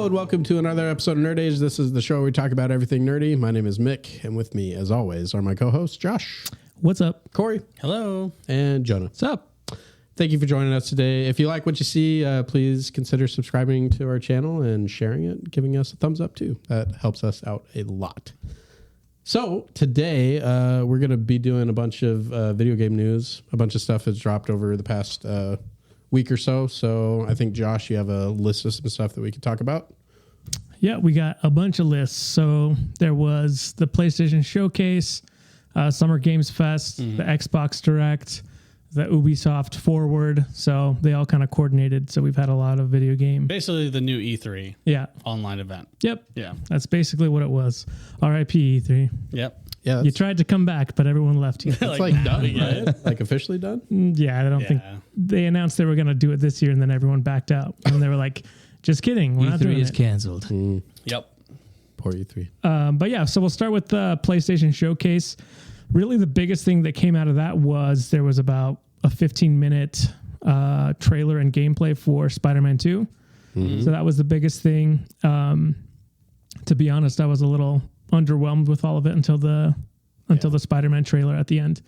Hello and welcome to another episode of Nerd Age. This is the show where we talk about everything nerdy. My name is Mick, and with me, as always, are my co-hosts Josh, What's up? Corey, Hello. and Jonah. What's up? Thank you for joining us today. If you like what you see, please consider subscribing to our channel and sharing it, giving us a thumbs up too. That helps us out a lot. So today we're going to be doing a bunch of video game news. A bunch of stuff has dropped over the past week or so. So I think, Josh, you have a list of some stuff that we could talk about. Yeah, we got a bunch of lists. So there was the PlayStation Showcase, Summer Games Fest, the Xbox Direct, the Ubisoft Forward. So they all kind of coordinated. So we've had a lot of video game. Basically, the new E3 Yeah. online event. Yep. Yeah. That's basically what it was. RIP E3. Yep. Yeah, You tried to come back, but everyone left you. it's like done, right? Like officially done? Yeah, I don't think they announced they were going to do it this year, and then everyone backed out. And they were like, just kidding. We're not doing E3 is it. canceled. Yep. Poor E3. But yeah, so we'll start with the PlayStation Showcase. Really, the biggest thing that came out of that was there was about a 15-minute trailer and gameplay for Spider-Man 2. So that was the biggest thing. To be honest, I was a little underwhelmed with all of it until the Spider-Man trailer at the end.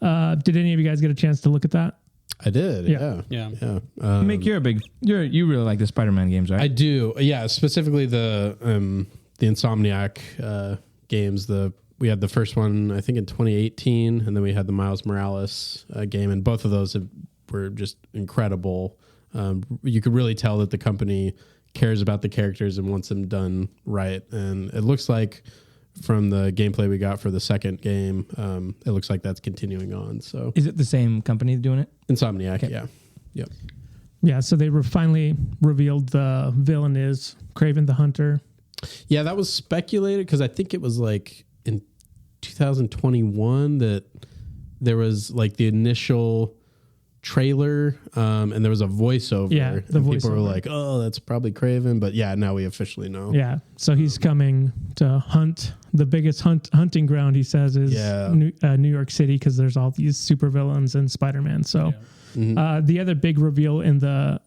Did any of you guys get a chance to look at that? I did. Yeah. Yeah. Yeah. Mick, you really like the Spider-Man games, right? I do. Yeah. Specifically the Insomniac games. We had the first one, I think, in 2018, and then we had the Miles Morales game, and both of those were just incredible. You could really tell that the company cares about the characters and wants them done right. And it looks like from the gameplay we got for the second game, it looks like that's continuing on. So Is it the same company doing it? Insomniac, Okay. yeah. Yep. Yeah, so they finally revealed the villain is Kraven the Hunter. Yeah, that was speculated because I think it was like in 2021 that there was like the initial trailer and there was a voiceover. Yeah, the and people were voiceover. like, oh, that's probably Kraven. But yeah, now we officially know. Yeah, so he's coming to hunt. The biggest hunting ground, he says, is New York City because there's all these supervillains and Spider-Man. So the other big reveal in the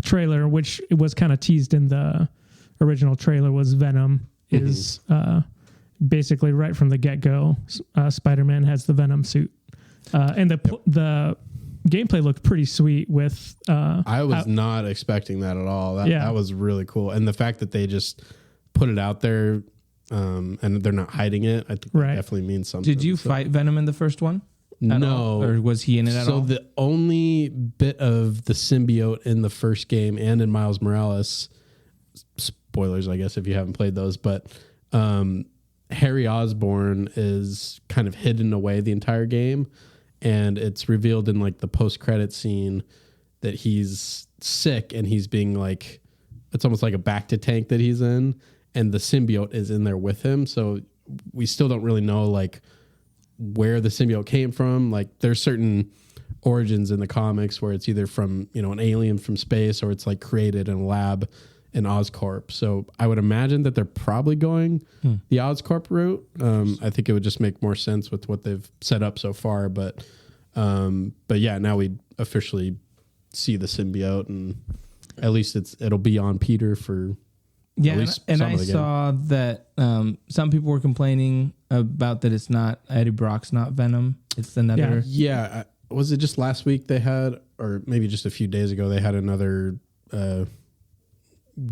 trailer, which it was kind of teased in the original trailer, was Venom is basically right from the get-go. Spider-Man has the Venom suit. And the gameplay looked pretty sweet with... I was not expecting that at all. That was really cool. And the fact that they just put it out there and they're not hiding it, I think that definitely means something. Did you fight Venom in the first one? No. Or was he in it at all? So the only bit of the symbiote in the first game and in Miles Morales, spoilers, I guess, if you haven't played those, but Harry Osborn is kind of hidden away the entire game. And it's revealed in like the post-credit scene that he's sick and he's being like, it's almost like a Bacta-tank that he's in. And the symbiote is in there with him. So we still don't really know like where the symbiote came from. Like there's certain origins in the comics where it's either from, an alien from space or it's like created in a lab in Oscorp. So I would imagine that they're probably going the Oscorp route. I think it would just make more sense with what they've set up so far. But yeah, now we officially see the symbiote, and at least it'll be on Peter for at least and some I of the game. saw that some people were complaining about that it's not Eddie Brock's not Venom. It's another. Yeah. Was it just last week they had, or maybe just a few days ago they had another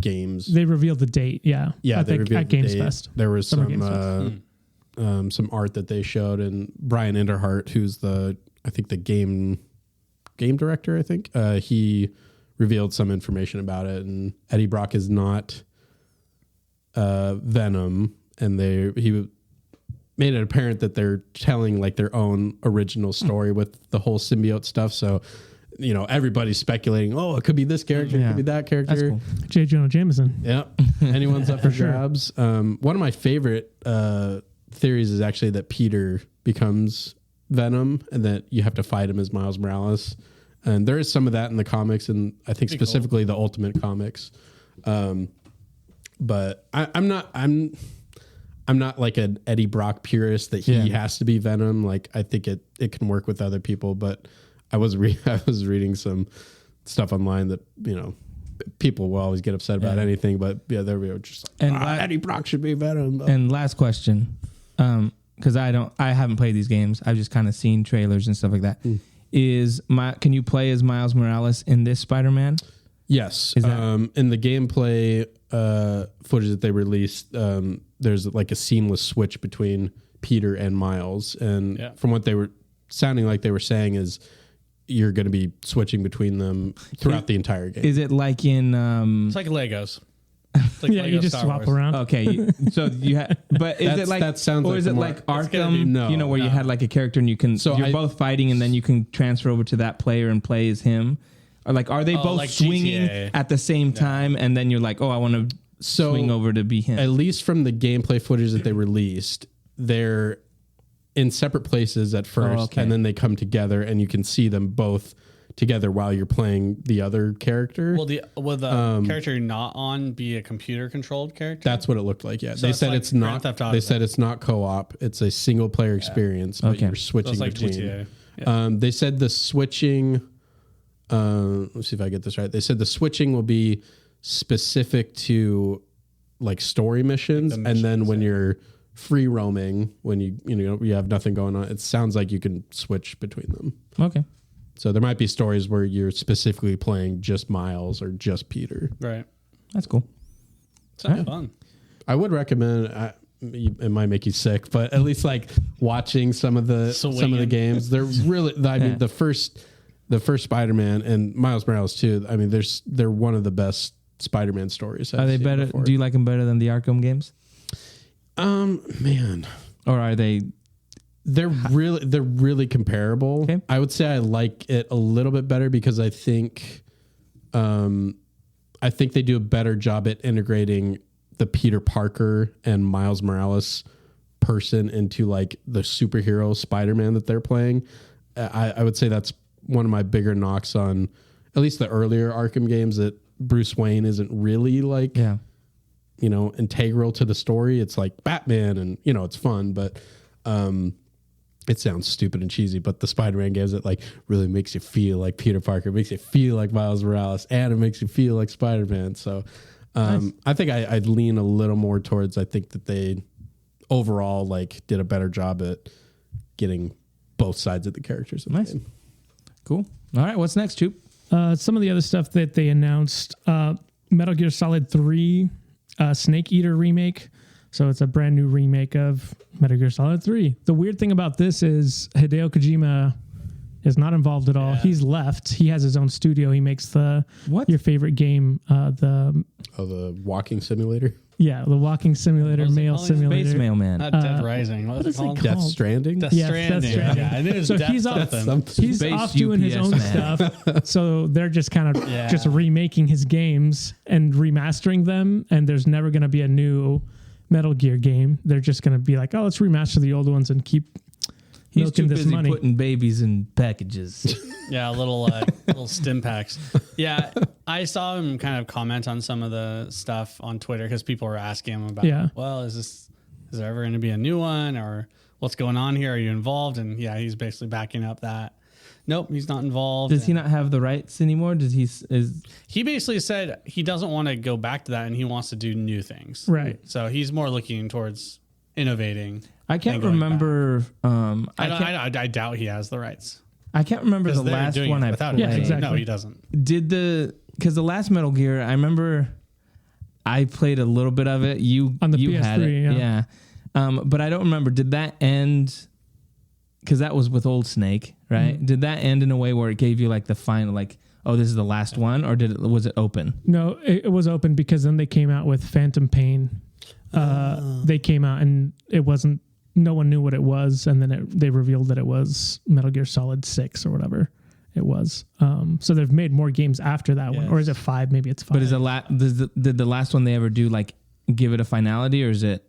games? They revealed the date, Yeah, I they think revealed at the Games date. Fest. There was Summer Games Fest. some art that they showed, and Brian Enderhart, who's the game director, he revealed some information about it, and Eddie Brock is not Venom, and he made it apparent that they're telling like their own original story with the whole symbiote stuff. So everybody's speculating, oh, it could be this character, it could be that character. That's cool. J. Jonah Jameson. Yeah. Anyone's up for grabs. One of my favorite theories is actually that Peter becomes Venom and that you have to fight him as Miles Morales. And there is some of that in the comics, and I think specifically the Ultimate comics. But I'm not like an Eddie Brock purist that he has to be Venom. Like I think it can work with other people, but I was reading some stuff online that people will always get upset about anything, but yeah, they were just like, Eddie Brock should be Venom. And last question, because I haven't played these games. I've just kind of seen trailers and stuff like that. Can you play as Miles Morales in this Spider-Man? Yes. In the gameplay footage that they released, there's like a seamless switch between Peter and Miles, and from what they were sounding like they were saying is you're going to be switching between them throughout the entire game. Is it like in it's like Legos? It's like yeah, Lego you just Star swap Wars. around. Okay, so you have, but is it like that sounds or like is it more- like It's gonna Arkham? be- no, where you had like a character and you can you're both fighting and then you can transfer over to that player and play as him, or like are they both like swinging GTA. at the same time and then you're like, oh, I want to swing over to be him? At least from the gameplay footage that they released, they're in separate places at first, and then they come together, and you can see them both together while you're playing the other character. Will the character you're not on be a computer controlled character? That's what it looked like. Yeah, So they it's said like it's not. Grand Theft Auto They said it's not co-op. It's a single player experience, but you're switching So it's like between. GTA. Yeah. They said the switching. Let's see if I get this right. They said the switching will be specific to like story missions, and then when you're free roaming, when you have nothing going on, it sounds like you can switch between them. Okay. So there might be stories where you're specifically playing just Miles or just Peter. Right. That's cool. Sounds fun. I would recommend. It might make you sick, but at least like watching some of the games. They're really. I mean, the first Spider-Man and Miles Morales too. I mean, they're one of the best Spider-Man stories. Are they better? Before. Do you like them better than the Arkham games? Man, or are they? They're really comparable. Okay. I would say I like it a little bit better because I think they do a better job at integrating the Peter Parker and Miles Morales person into like the superhero Spider-Man that they're playing. I would say that's one of my bigger knocks on at least the earlier Arkham games, that Bruce Wayne isn't really like integral to the story. It's like Batman, and it's fun, but it sounds stupid and cheesy, but the Spider-Man games, it like really makes you feel like Peter Parker, makes you feel like Miles Morales, and it makes you feel like Spider-Man. So nice. I think I'd lean a little more towards, I think that they overall like did a better job at getting both sides of the characters. In the game. Cool. All right. What's next, Choop? Some of the other stuff that they announced, Metal Gear Solid 3 Snake Eater remake. So it's a brand new remake of Metal Gear Solid 3. The weird thing about this is Hideo Kojima is not involved at all. Yeah. He's left. He has his own studio. He makes your favorite game, the walking simulator. Yeah, the walking simulator, mail simulator. Space Mailman. Not Dead Rising. What is it called? Death Stranding? Death Stranding. Yeah, I knew it was so Death he's something. off doing his own stuff. So they're just kind of just remaking his games and remastering them. And there's never going to be a new Metal Gear game. They're just going to be like, oh, let's remaster the old ones and keep He's too this busy money. Putting babies in packages. Yeah, little stim packs. Yeah, I saw him kind of comment on some of the stuff on Twitter because people were asking him about, well, is there ever going to be a new one, or what's going on here? Are you involved? And yeah, he's basically backing up that. Nope, he's not involved. Does he not have the rights anymore? He basically said he doesn't want to go back to that and he wants to do new things. Right. So he's more looking towards innovating. I can't remember. I doubt he has the rights. I can't remember the last one I played. Yeah, exactly. No, he doesn't. Because the last Metal Gear, I remember I played a little bit of it. On the PS3, had it. Yeah. But I don't remember. Did that end? Because that was with Old Snake, right? Mm-hmm. Did that end in a way where it gave you like the final, like, oh, this is the last one, or was it open? No, it was open because then they came out with Phantom Pain. They came out and it wasn't. No one knew what it was, and then they revealed that it was Metal Gear Solid 6 or whatever it was. So they've made more games after that one, or is it 5? Maybe it's 5. But did the last one they ever do like give it a finality, or is it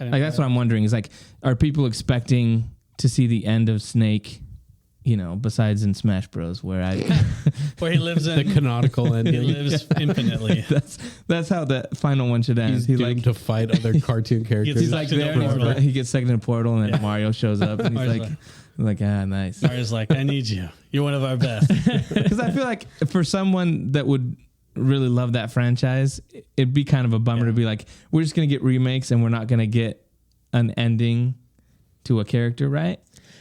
like that's what I'm wondering? Is like, are people expecting to see the end of Snake? Besides in Smash Bros, where he lives in the canonical ending. He lives infinitely. That's how the final one should end. He's doomed to fight other cartoon characters. He's like there. He gets stuck in a portal, and then Mario shows up, and he's like, nice. Mario's like, I need you. You're one of our best. Because I feel like for someone that would really love that franchise, it'd be kind of a bummer to be like, we're just going to get remakes and we're not going to get an ending to a character, right?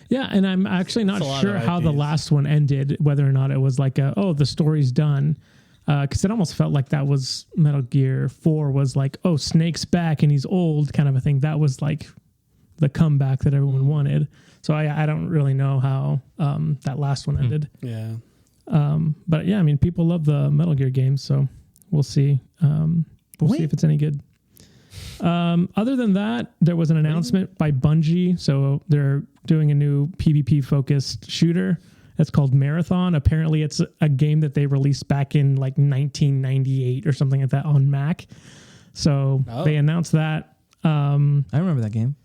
Yeah, and I'm actually not sure how the last one ended, whether or not it was like the story's done. Because it almost felt like that was Metal Gear 4 was like, oh, Snake's back and he's old kind of a thing. That was like the comeback that everyone wanted. So I don't really know how that last one ended. Yeah. But yeah, I mean, people love the Metal Gear games, so we'll see. We'll see if it's any good. Other than that, there was an announcement by Bungie. So they're doing a new PvP focused shooter. It's called Marathon. Apparently it's a game that they released back in like 1998 or something like that on Mac. So they announced that. I remember that game.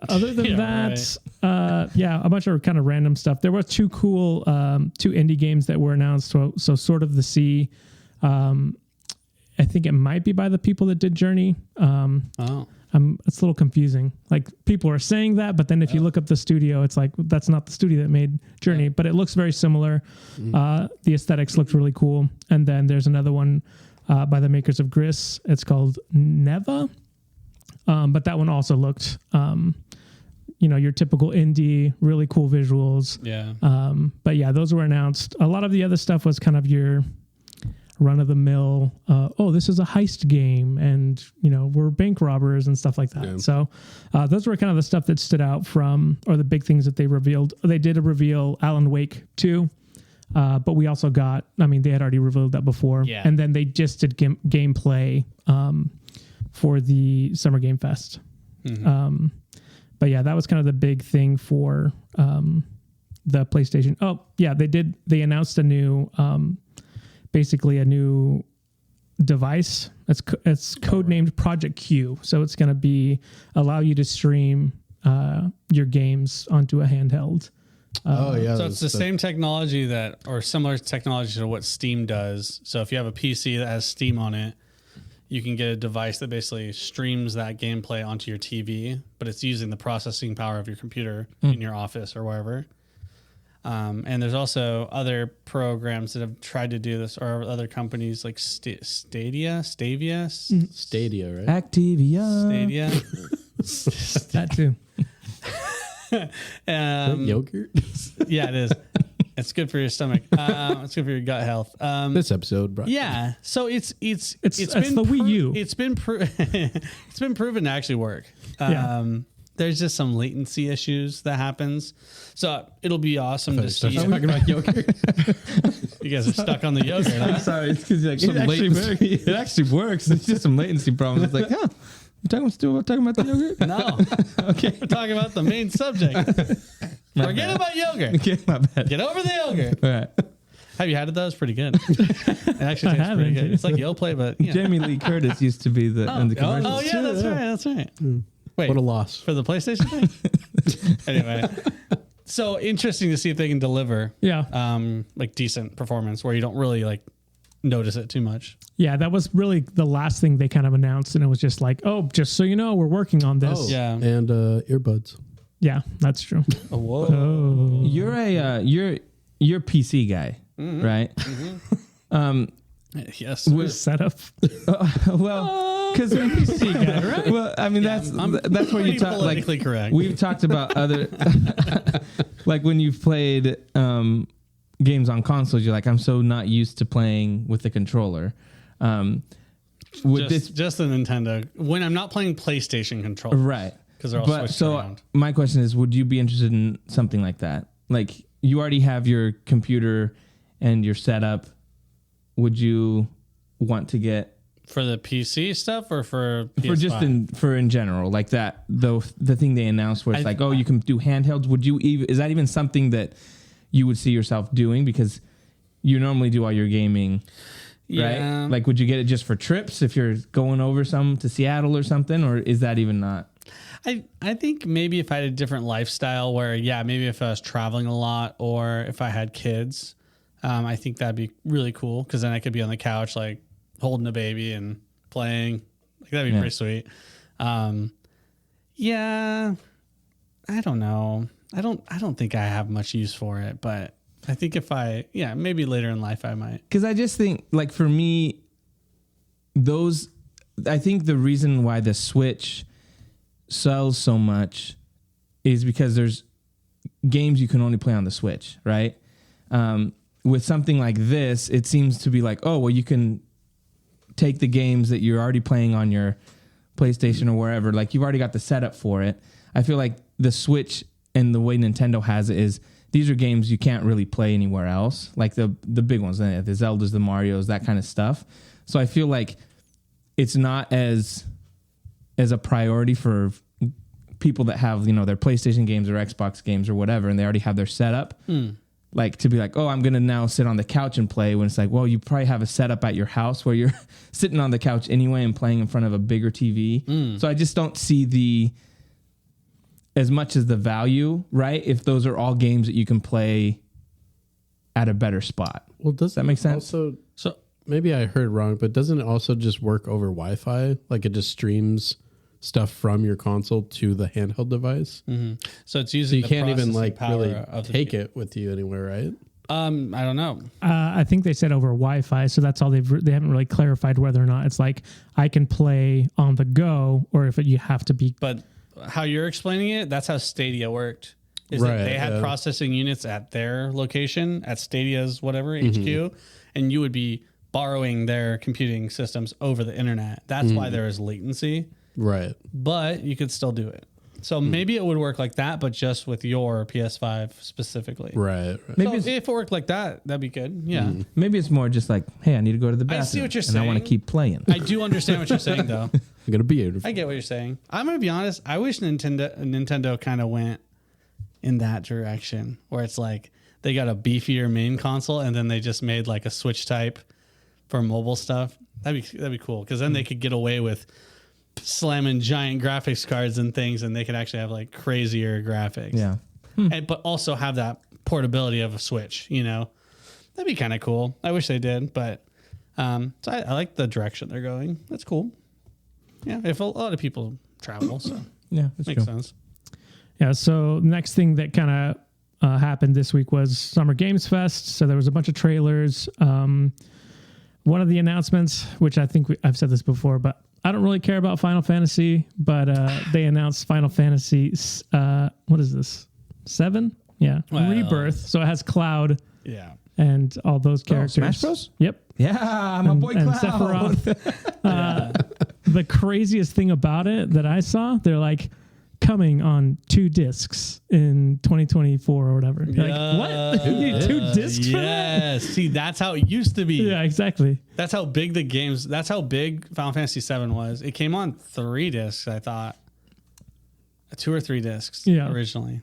Other than that, a bunch of kind of random stuff. There were two cool, two indie games that were announced. So Sword of the Sea, I think it might be by the people that did Journey. It's a little confusing. Like people are saying that, but then if you look up the studio, it's like, that's not the studio that made Journey, but it looks very similar. The aesthetics looked really cool. And then there's another one by the makers of Gris. It's called Neva. But that one also looked, your typical indie, really cool visuals. Yeah. But yeah, those were announced. A lot of the other stuff was kind of your run of the mill. This is a heist game, and we're bank robbers and stuff like that. Yeah. So those were kind of the stuff that stood out or the big things that they revealed. They did reveal Alan Wake 2. But we also got, they had already revealed that before. Yeah. And then they just did gameplay for the Summer Game Fest. Mm-hmm. But yeah, that was kind of the big thing for the PlayStation. Oh, yeah, they announced a new, basically a new device. It's codenamed Project Q. So it's going to allow you to stream your games onto a handheld. So it's the same technology or similar technology to what Steam does. So if you have a PC that has Steam on it, you can get a device that basically streams that gameplay onto your TV, but it's using the processing power of your computer in your office or wherever. And there's also other programs that have tried to do this, or other companies like Stadia, right? Activia. Stadia. That too. Yogurt? Yeah, it is. It's good for your stomach. It's good for your gut health. This episode, bro. Yeah. So it's been the Wii U. It's been proven to actually work. There's just some latency issues that happens. So it'll be awesome to see. Talking about yogurt. You guys are stuck on the yogurt. I'm sorry. It's because it actually works. It's just some latency problems. It's like, you talking about the yogurt? No. Okay. We're talking about the main subject. Forget about yogurt. Okay, my bad. Get over the yogurt. All right. Have you had it though? It's pretty good. It actually tastes pretty good. It's like Yoplait, but Jamie Lee Curtis used to be in the commercials. Oh yeah, that's right. Wait, what a loss for the PlayStation thing. Anyway, so interesting to see if they can deliver. Yeah. Like decent performance where you don't really like notice it too much. Yeah, that was really the last thing they kind of announced, and it was just like, just so you know, we're working on this. Oh, yeah, and earbuds. Yeah, that's true. Oh, whoa. You're a PC guy, right? Mm-hmm. Yes. Setup. Well, because PC guy, right? Well, that's where you talk. Politically correct. We've talked about other, like when you've played games on consoles, you're like, I'm so not used to playing with the controller. Just the Nintendo. When I'm not playing PlayStation controllers, right? Because they're all switched around. My question is, would you be interested in something like that? Like you already have your computer and your setup. Would you want to get for the PC stuff or for PS5? For just in general, like that the thing they announced where it's you can do handhelds. Would you is that even something that you would see yourself doing, because you normally do all your gaming, right? Like, would you get it just for trips if you're going over to Seattle or something, or is that even not? I think maybe if I had a different lifestyle where, maybe if I was traveling a lot or if I had kids, I think that'd be really cool, because then I could be on the couch, like holding a baby and playing. Like, that'd be pretty sweet. I don't know. I don't think I have much use for it, but I think if maybe later in life I might. Because I just think, like, for me, I think the reason why the Switch sells so much is because there's games you can only play on the Switch, right? With something like this, it seems to be like, oh, well, you can take the games that you're already playing on your PlayStation or wherever, like you've already got the setup for it. I feel like the Switch and the way Nintendo has it is these are games you can't really play anywhere else, like the big ones, the Zeldas, the Marios, that kind of stuff. So I feel like it's not as a priority for people that have, their PlayStation games or Xbox games or whatever, and they already have their setup. Like to be like, oh, I'm going to now sit on the couch and play, when it's like, well, you probably have a setup at your house where you're sitting on the couch anyway and playing in front of a bigger TV. So I just don't see as much as the value, right? If those are all games that you can play at a better spot. Well, does that make sense? Also, so maybe I heard wrong, but doesn't it also just work over Wi-Fi? Like it just streams stuff from your console to the handheld device. So it's using. So you can't even like really take it with you anywhere, right? I don't know. I think they said over Wi-Fi, so that's all they haven't really clarified whether or not it's like I can play on the go or if you have to be. But how you're explaining it, that's how Stadia worked. Is right, that they had processing units at their location, at Stadia's whatever HQ, and you would be borrowing their computing systems over the internet. That's why there is latency. Right. But you could still do it. So maybe it would work like that, but just with your PS5 specifically. Right. Maybe if it worked like that, that'd be good. Yeah. Maybe it's more just like, hey, I need to go to the bathroom. I see what you're saying. I want to keep playing. I do understand what you're saying, though. I'm going to be beautiful. I get what you're saying. I'm going to be honest. I wish Nintendo kind of went in that direction where it's like they got a beefier main console and then they just made like a Switch type for mobile stuff. That'd be cool because then they could get away with slamming giant graphics cards and things, and they could actually have like crazier graphics. Yeah. But also have that portability of a Switch, That'd be kind of cool. I wish they did, but so I like the direction they're going. That's cool. Yeah, if a lot of people travel, so yeah, makes sense. Yeah, so next thing that kind of happened this week was Summer Games Fest. So there was a bunch of trailers. One of the announcements, which I think I've said this before, but I don't really care about Final Fantasy, but they announced Final Fantasy, what is this? 7? Yeah. Well, Rebirth. So it has Cloud. Yeah. And all those characters. Smash Bros? Yep. Yeah, my boy Cloud. And Sephiroth. The craziest thing about it that I saw, they're like coming on 2 discs in 2024 or whatever. Like, what? You need 2 discs for that? Yes. See, that's how it used to be. Yeah, exactly. That's how big that's how big Final Fantasy 7 was. It came on 3 discs, I thought. 2 or 3 discs originally.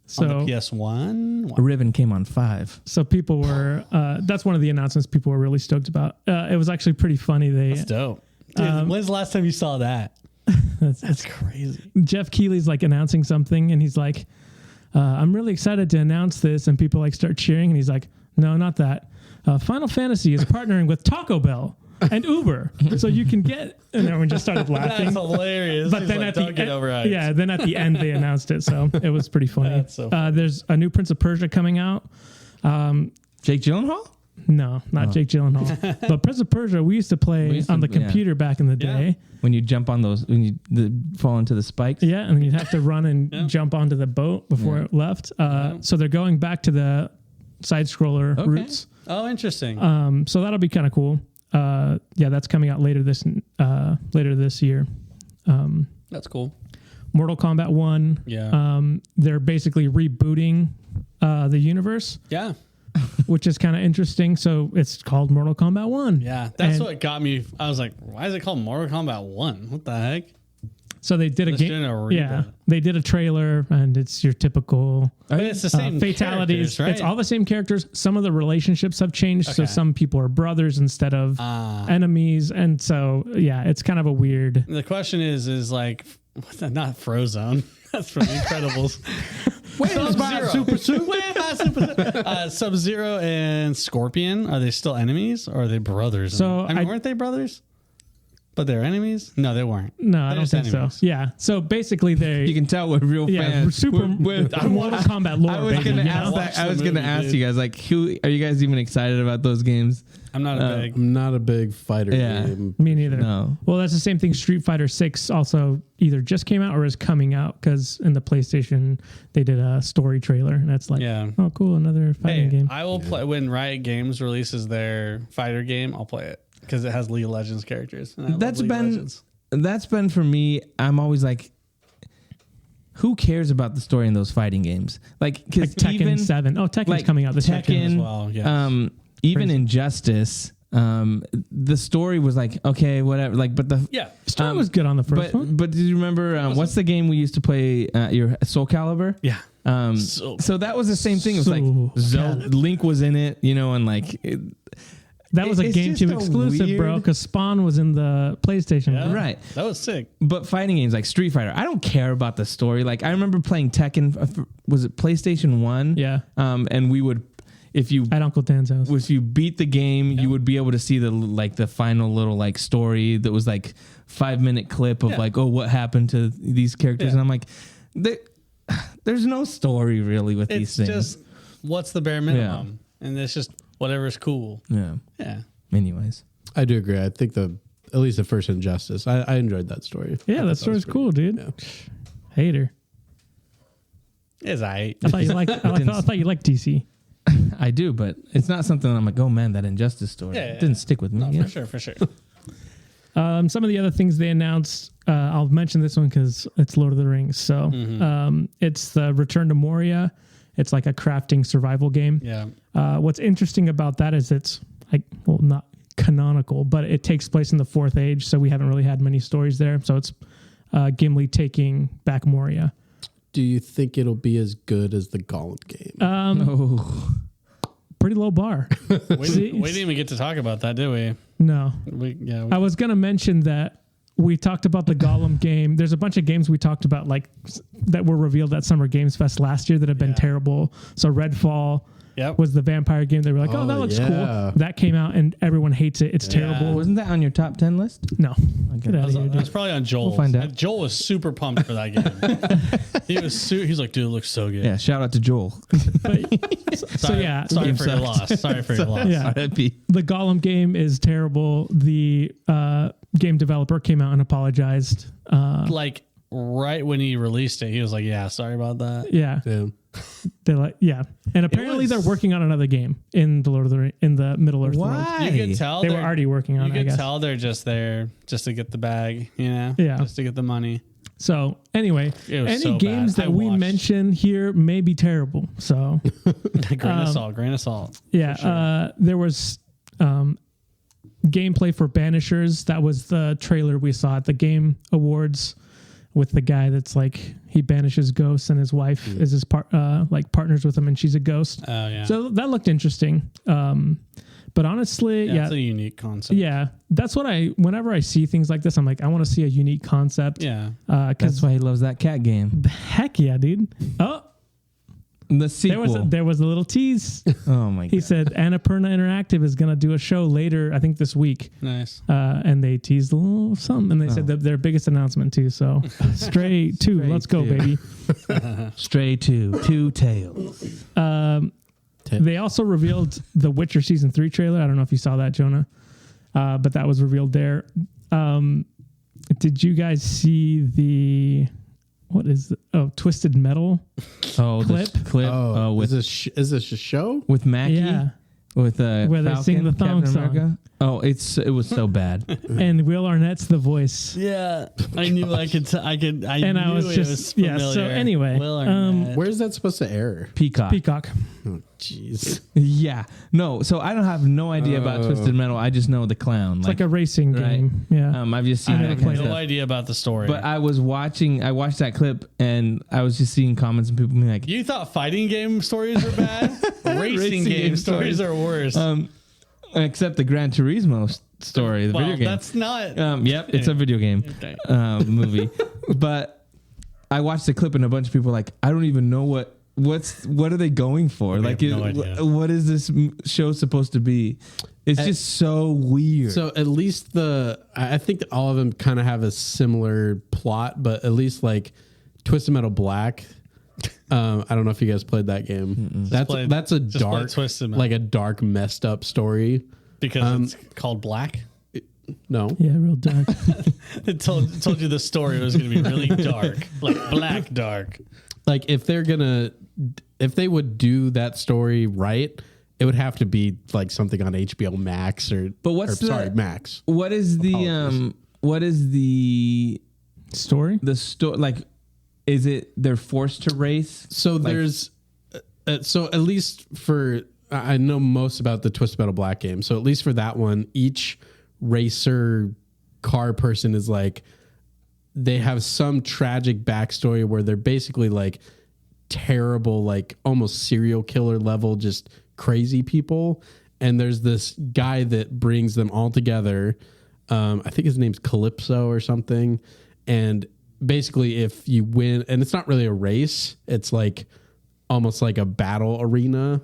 So on the PS1. Ribbon came on 5. So people were, that's one of the announcements people were really stoked about. It was actually pretty funny. That's dope. Dude, when's the last time you saw that? That's crazy. Jeff Keighley's like announcing something and he's like, I'm really excited to announce this. And people like start cheering and he's like, no, not that. Final Fantasy is partnering with Taco Bell and Uber. So you can get, and everyone just started laughing. That's hilarious. But then at the end, then at the end they announced it. So it was pretty funny. That's so funny. There's a new Prince of Persia coming out. Jake Gyllenhaal? No, not Jake Gyllenhaal. But Prince of Persia, we used to play on the computer back in the day. When you jump on those, when you fall into the spikes. Yeah, and you'd have to run and jump onto the boat before it left. So they're going back to the side-scroller roots. Oh, interesting. So that'll be kind of cool. That's coming out later this year. That's cool. Mortal Kombat 1. Yeah. They're basically rebooting the universe. Yeah. Which is kind of interesting. So it's called Mortal Kombat 1. Yeah, that's what got me. I was like, why is it called Mortal Kombat 1? What the heck? So they did a game. Yeah, they did a trailer, and it's your typical. But it's the same fatalities. Right? It's all the same characters. Some of the relationships have changed, so some people are brothers instead of enemies, and so it's kind of a weird. The question is like, not Frozone. That's from The Incredibles. Sub-Zero and Scorpion, are they still enemies or are they brothers? So weren't they brothers? But they're enemies? No, they weren't. No, I don't think so. Yeah. So basically, you can tell we're real fans. Super Mortal Kombat lore. I was going to ask that. I was going to ask you guys, like, who are you guys even excited about those games? I'm not a big fighter game. Me neither. No. Well, that's the same thing. Street Fighter 6 also either just came out or is coming out, because in the PlayStation they did a story trailer, and that's like, oh, cool, another fighting game. I will play when Riot Games releases their fighter game. I'll play it because it has League of Legends characters. And that's been for me. I'm always like, who cares about the story in those fighting games? Like Tekken 7. Oh, Tekken's coming out this Tekken as well. Yeah. Even Injustice, the story was like, okay, whatever. Like, but the story was good on the first one. But did you remember what's the game we used to play? Your Soul Calibur. Yeah. So that was the same thing. It was like Link was in it, and like. That was a GameCube exclusive, bro, because Spawn was in the PlayStation. Yeah, right. That was sick. But fighting games like Street Fighter, I don't care about the story. Like, I remember playing Tekken, was it PlayStation 1? Yeah. And we would, at Uncle Dan's house, if you beat the game, you would be able to see the final little like story that was like 5-minute clip of like, oh, what happened to these characters. And I'm like, there's no story really with these things. It's just, what's the bare minimum? And it's just whatever's cool. Yeah. Yeah. Anyways, I do agree. I think at least the first Injustice, I enjoyed that story. Yeah, that story's cool, dude. Yeah. Hater. Is I thought you liked. I thought you liked DC. I do, but it's not something I'm like, oh man, that Injustice story didn't stick with me. No, for sure. Some of the other things they announced, I'll mention this one because it's Lord of the Rings. So it's the Return to Moria. It's like a crafting survival game. Yeah. What's interesting about that is it's like, well, not canonical, but it takes place in the Fourth Age, so we haven't really had many stories there. So it's Gimli taking back Moria. Do you think it'll be as good as the Gollum game? Pretty low bar. We didn't even get to talk about that, did we? No. I was going to mention that we talked about the Gollum game. There's a bunch of games we talked about like that were revealed at Summer Games Fest last year that have been terrible. So Redfall was the vampire game. They were like, oh, that looks cool. That came out and everyone hates it. It's terrible. Wasn't that on your top 10 list? No. Get out of here, dude. That's probably on Joel. We'll find out. Joel was super pumped for that game. He's like, dude, it looks so good. Yeah, shout out to Joel. Sorry for your loss. Yeah. The Gollum game is terrible. The game developer came out and apologized. Like right when he released it, he was like, yeah, sorry about that. Yeah. They're like, and apparently they're working on another game in the Middle Earth world. You could tell they were already working on it. You could tell they're just there just to get the bag, just to get the money. So anyway, any games that we mention here may be terrible. So grain of salt. Yeah, sure. There was gameplay for Banishers. That was the trailer we saw at the Game Awards with the guy that's like he banishes ghosts and his wife is his partners with him and she's a ghost. Oh yeah. So that looked interesting. But honestly, it's a unique concept. Yeah, that's what whenever I see things like this, I'm like, I want to see a unique concept. Yeah. That's why he loves that cat game. Heck yeah, dude. Oh, the sequel. There was a little tease. Oh my god. He said Annapurna Interactive is going to do a show later, I think this week. Nice. And they teased a little something, and they said that their biggest announcement too. So Stray 2, let's go, baby. Stray 2 Tales. They also revealed the Witcher Season 3 trailer. I don't know if you saw that, Jonah, but that was revealed there. Did you guys see the... What is Twisted Metal clip? Is this a show with Mackie? Yeah, with where they sing the thong song. Oh, it was so bad. And Will Arnett's the voice. Yeah, I knew I could. So anyway, where's that supposed to air? Peacock. Oh, jeez. Yeah. No. So I have no idea about Twisted Metal. I just know the clown. It's like a racing game. Yeah. I've just seen that kind of stuff. No idea about the story. But I watched that clip and I was just seeing comments and people being like, "You thought fighting game stories were bad? Racing game stories are worse." Except the Gran Turismo story, the video game. That's not. Yep, it's a video game movie. But I watched the clip and a bunch of people were like, I don't even know what what are they going for? Like, no idea. What is this show supposed to be? It's just so weird. So at least I think that all of them kind of have a similar plot, but at least like Twisted Metal Black. I don't know if you guys played that game. Mm-mm. That's a dark, like a dark, messed up story. Because it's called Black. No. Yeah, real dark. It told you the story was going to be really dark, like black dark. Like if they would do that story right, it would have to be like something on HBO Max Max. What is the story? The story, like, is it they're forced to race? So there's, so at least for, I know most about the Twisted Metal Black game. So at least for that one, each racer car person is like, they have some tragic backstory where they're basically like terrible, like almost serial killer level, just crazy people. And there's this guy that brings them all together. I think his name's Calypso or something. And basically if you win, and it's not really a race, it's like almost like a battle arena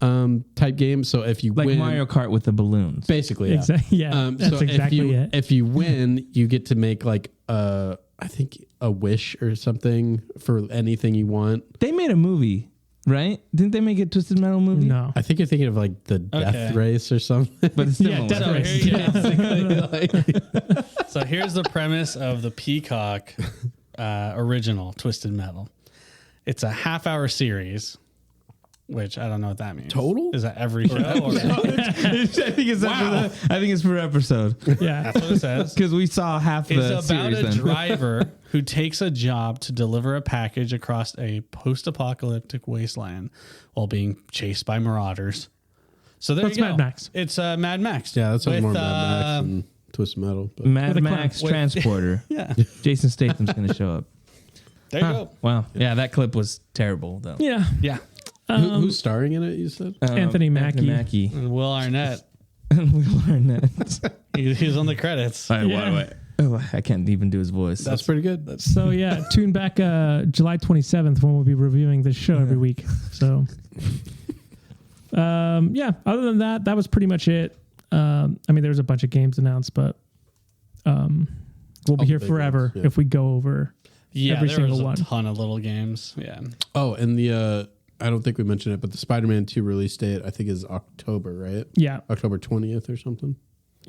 type game. So if you like win, Mario Kart with the balloons, basically, yeah. Exactly. Yeah, that's exactly it. If you win, you get to make like I think a wish or something for anything you want. They made a movie, right? Didn't they make a Twisted Metal movie? No, I think you're thinking of like the Death Race or something. But it's similar. Death Race. So here's the premise of the Peacock original Twisted Metal. It's a half-hour series. Which I don't know what that means. Total? Is that every show? Or I think it's per episode. Yeah, that's what it says. Because we saw half the It's about series a then. driver who takes a job to deliver a package across a post-apocalyptic wasteland while being chased by marauders. So there you go. Mad Max. It's Mad Max. Yeah, that's more Mad Max than Twisted Metal. But. Mad Max Transporter. Yeah. Jason Statham's going to show up. There you go. Wow. Yeah, that clip was terrible, though. yeah. Yeah. Who's starring in it, you said? Anthony Mackie. And Will Arnett. Will Arnett. He was on the credits. Oh, I can't even do his voice. That's pretty good. So yeah, tune back July 27th when we'll be reviewing this show every week. So yeah, other than that was pretty much it. I mean, there was a bunch of games announced, but we'll be here forever if we go over every single one. A ton of little games. Yeah. Oh, and the I don't think we mentioned it, but the Spider-Man 2 release date I think is October, right? Yeah, October 20th or something.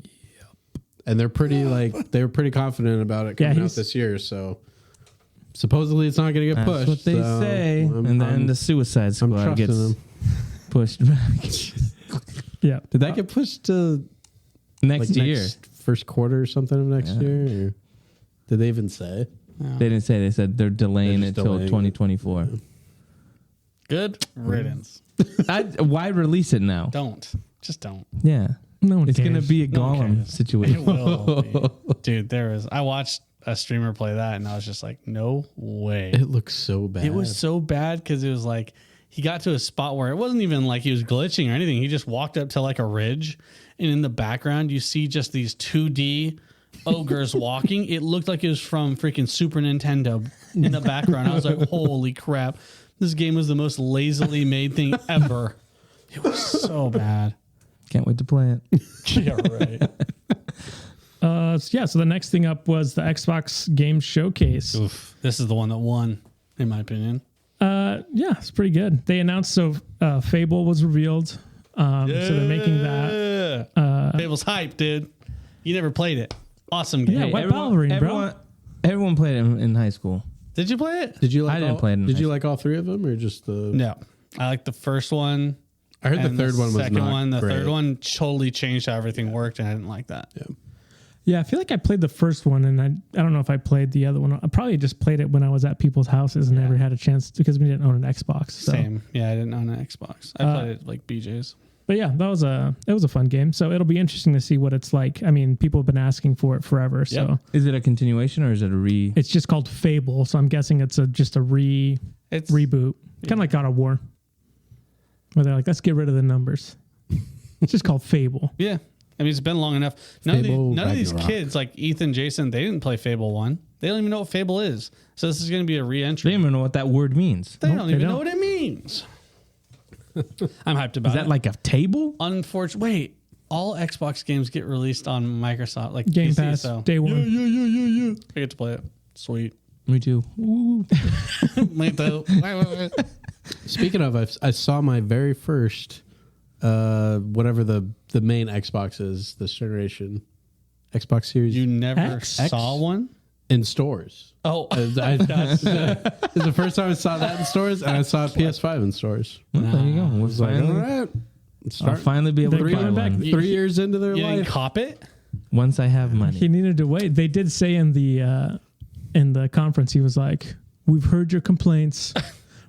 Yep. And they're pretty they were pretty confident about it coming out this year. So supposedly it's not going to get pushed. That's what they say. And then the Suicide Squad gets pushed back. Yeah. Did that get pushed to next year? First quarter or something of next year? Or did they even say? No. They didn't say. They said they're delaying it till 2024. Yeah. Good riddance. Why release it now? Just don't. Yeah. No one it's cares. going to be a Gollum situation. It will be. Dude, I watched a streamer play that and I was just like, no way. It looks so bad. It was so bad because it was like he got to a spot where it wasn't even like he was glitching or anything. He just walked up to like a ridge and in the background you see just these 2D ogres walking. It looked like it was from freaking Super Nintendo in the background. I was like, holy crap. This game was the most lazily made thing ever. It was so bad. Can't wait to play it. Yeah, right. So the next thing up was the Xbox Game Showcase. Oof. This is the one that won, in my opinion. Yeah, it's pretty good. They announced Fable was revealed. So they're making that. Fable's hype, dude. You never played it. Awesome game. Yeah, White Ballerine, bro. Everyone played it in high school. Did you play it? Did you? I didn't play it. Did you like all three of them, or just the? No, I like the first one. I heard the third one was second not one. The great. third one totally changed how everything worked, and I didn't like that. Yeah, I feel like I played the first one, and I don't know if I played the other one. I probably just played it when I was at people's houses and never had a chance because we didn't own an Xbox. So. Same. Yeah, I didn't own an Xbox. I played it like BJ's. But yeah, it was a fun game. So it'll be interesting to see what it's like. I mean, people have been asking for it forever. So is it a continuation or is it a re? It's just called Fable. So I'm guessing it's just a reboot, kind of like God of War, where they're like, let's get rid of the numbers. It's just called Fable. Yeah, I mean, it's been long enough. None of these kids, like Ethan, Jason, they didn't play Fable 1. They don't even know what Fable is. So this is going to be a re-entry. They don't even know what that word means. They don't even know what it means. I'm hyped about it. Is that like a table? Unfortunately, wait. All Xbox games get released on Microsoft, like Game PC, Pass, so day one. Yeah. I get to play it. Sweet. Me too. Me too. Speaking of, I saw my very first, whatever the main Xbox is this generation, Xbox Series. You never X? saw one in stores. Oh, It's the first time I saw that in stores, and I saw PS5 in stores. Well, there you go. We'll Like, all right, I'll finally be able to buy back. one. 3 years into their you didn't life. cop it? Once I have money. He needed to wait. They did say in the conference, he was like, "We've heard your complaints.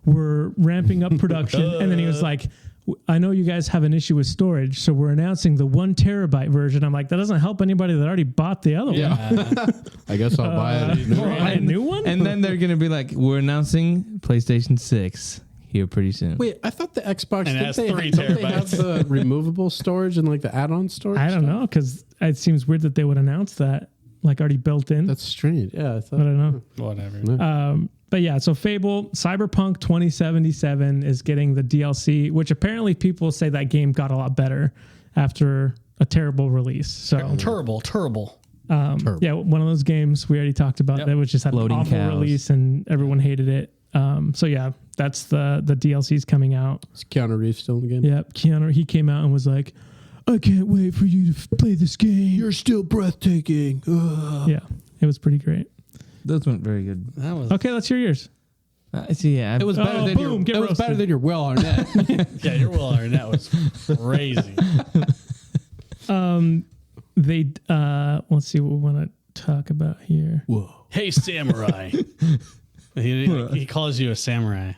We're ramping up production." And then he was like, "I know you guys have an issue with storage, so we're announcing the 1 terabyte version." I'm like, that doesn't help anybody that already bought the other one. I guess I'll buy it. Buy a new one? And then they're going to be like, we're announcing PlayStation 6 here pretty soon. Wait, I thought the Xbox And it has 3 don't they have terabytes. the removable storage and like the add-on storage. I don't know, because it seems weird that they would announce that, like already built in. That's strange. Yeah, I thought. I don't know. Whatever. But yeah, so Fable Cyberpunk 2077 is getting the DLC, which apparently people say that game got a lot better after a terrible release. So Terrible. yeah, one of those games we already talked about that was just had Floating an awful cows. release and everyone hated it. So yeah, that's the DLC's coming out. Is Keanu Reeves still in the game? Yep, Keanu, he came out and was like, "I can't wait for you to play this game." You're still breathtaking. Ugh. Yeah, it was pretty great. Those weren't very good. That was Okay, let's hear yours. See, yeah. It was better than boom, get your. It was better roasted. than your Will Arnett. yeah. Your Will Arnett was crazy. They let's see what we want to talk about here. Whoa. Hey, samurai. he calls you a samurai.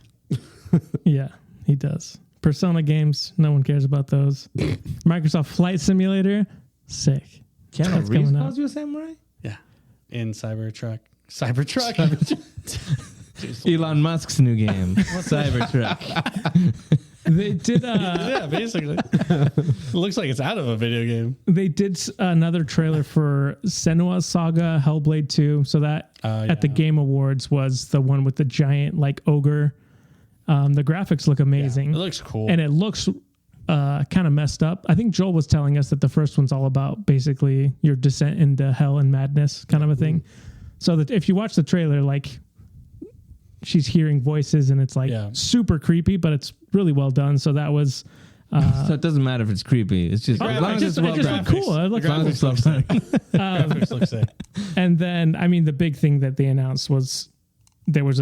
Yeah, he does. Persona games, no one cares about those. Microsoft Flight Simulator, sick. Keanu That's Reeves coming out. calls you a samurai? Yeah. In Cybertruck. Cybertruck. Elon Musk's new game, Cybertruck. They did yeah, basically. It looks like it's out of a video game. they did another trailer for Senua's Saga Hellblade 2. So that at the Game Awards was the one with the giant like ogre. The graphics look amazing. It looks cool. And it looks kind of messed up. I think Joel was telling us that the first one's all about basically your descent into hell and madness kind of a thing. So that if you watch the trailer, like she's hearing voices and it's like super creepy, but it's really well done. So that was So it doesn't matter if it's creepy. It's just as long as it's well done. cool. It looks graphics look sick. Graphics look sick. And then, I mean, the big thing that they announced was there was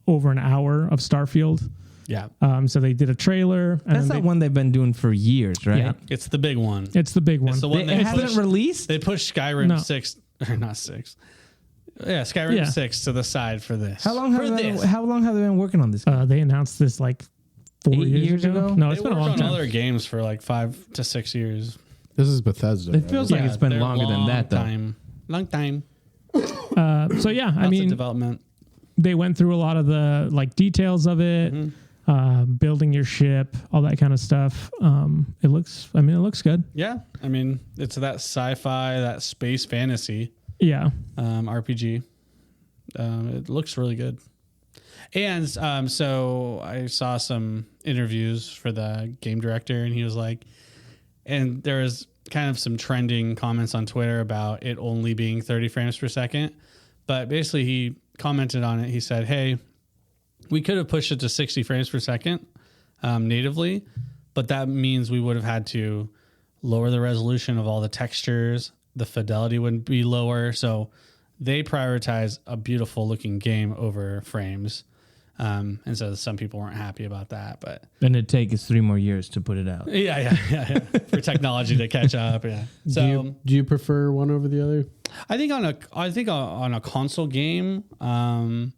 over an hour of Starfield. Yeah. So they did a trailer. And That's that one they've been doing for years, right? Yeah. It's the big one. It's the big one. It's the one It they hasn't pushed. released? They pushed Skyrim No. 6, or not 6. Yeah, Skyrim 6 to the side for this. How long have they been working on this? They announced this like 4 8 years years ago? No, They it's been a worked long on time. other games for like 5 to 6 years. This is Bethesda. It feels like it's been they're longer than that, though. Long time. So yeah, Lots I of mean, development. they went through a lot of the like details of it, building your ship, all that kind of stuff. It looks good. Yeah. I mean, it's that sci-fi, that space fantasy Yeah. RPG. It looks really good. And so I saw some interviews for the game director, and he was like, and there was kind of some trending comments on Twitter about it only being 30 frames per second. But basically, he commented on it. He said, hey, we could have pushed it to 60 frames per second natively, but that means we would have had to lower the resolution of all the textures. The fidelity would be lower. So they prioritize a beautiful looking game over frames. And so some people weren't happy about that, but And it'd take us 3 more years to put it out. yeah. For technology to catch up. Yeah. So do you prefer one over the other? I think on a console game, I'm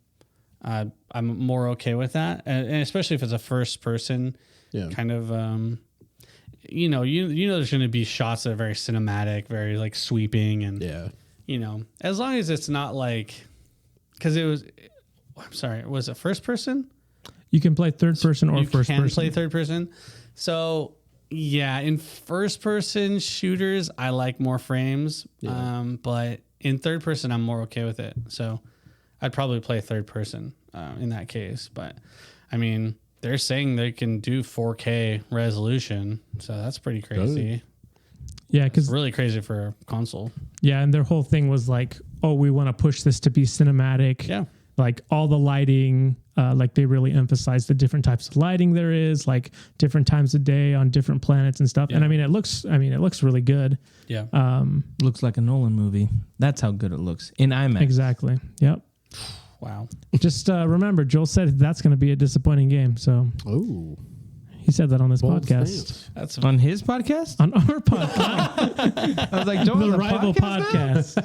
more okay with that, and especially if it's a first person kind of. You know, there's going to be shots that are very cinematic, very like sweeping, and as long as it's not like, because it was. I'm sorry, was it first person? You can play third person or first person. You can play third person. So, Yeah, in first person shooters, I like more frames. Yeah. But in third person, I'm more okay with it. So I'd probably play third person in that case. But I mean, they're saying they can do 4K resolution, so that's pretty crazy. Yeah, because really crazy for a console. Yeah, and their whole thing was like, oh, we want to push this to be cinematic. Yeah. Like all the lighting, like they really emphasize the different types of lighting there is, like different times of day on different planets and stuff. Yeah. And it looks really good. Yeah. Looks like a Nolan movie. That's how good it looks in IMAX. Exactly. Yep. Wow. Just remember, Joel said that's going to be a disappointing game. So. Oh. He said that on his podcast. That's on his podcast? On our podcast. I was like, Joel, the rival podcast.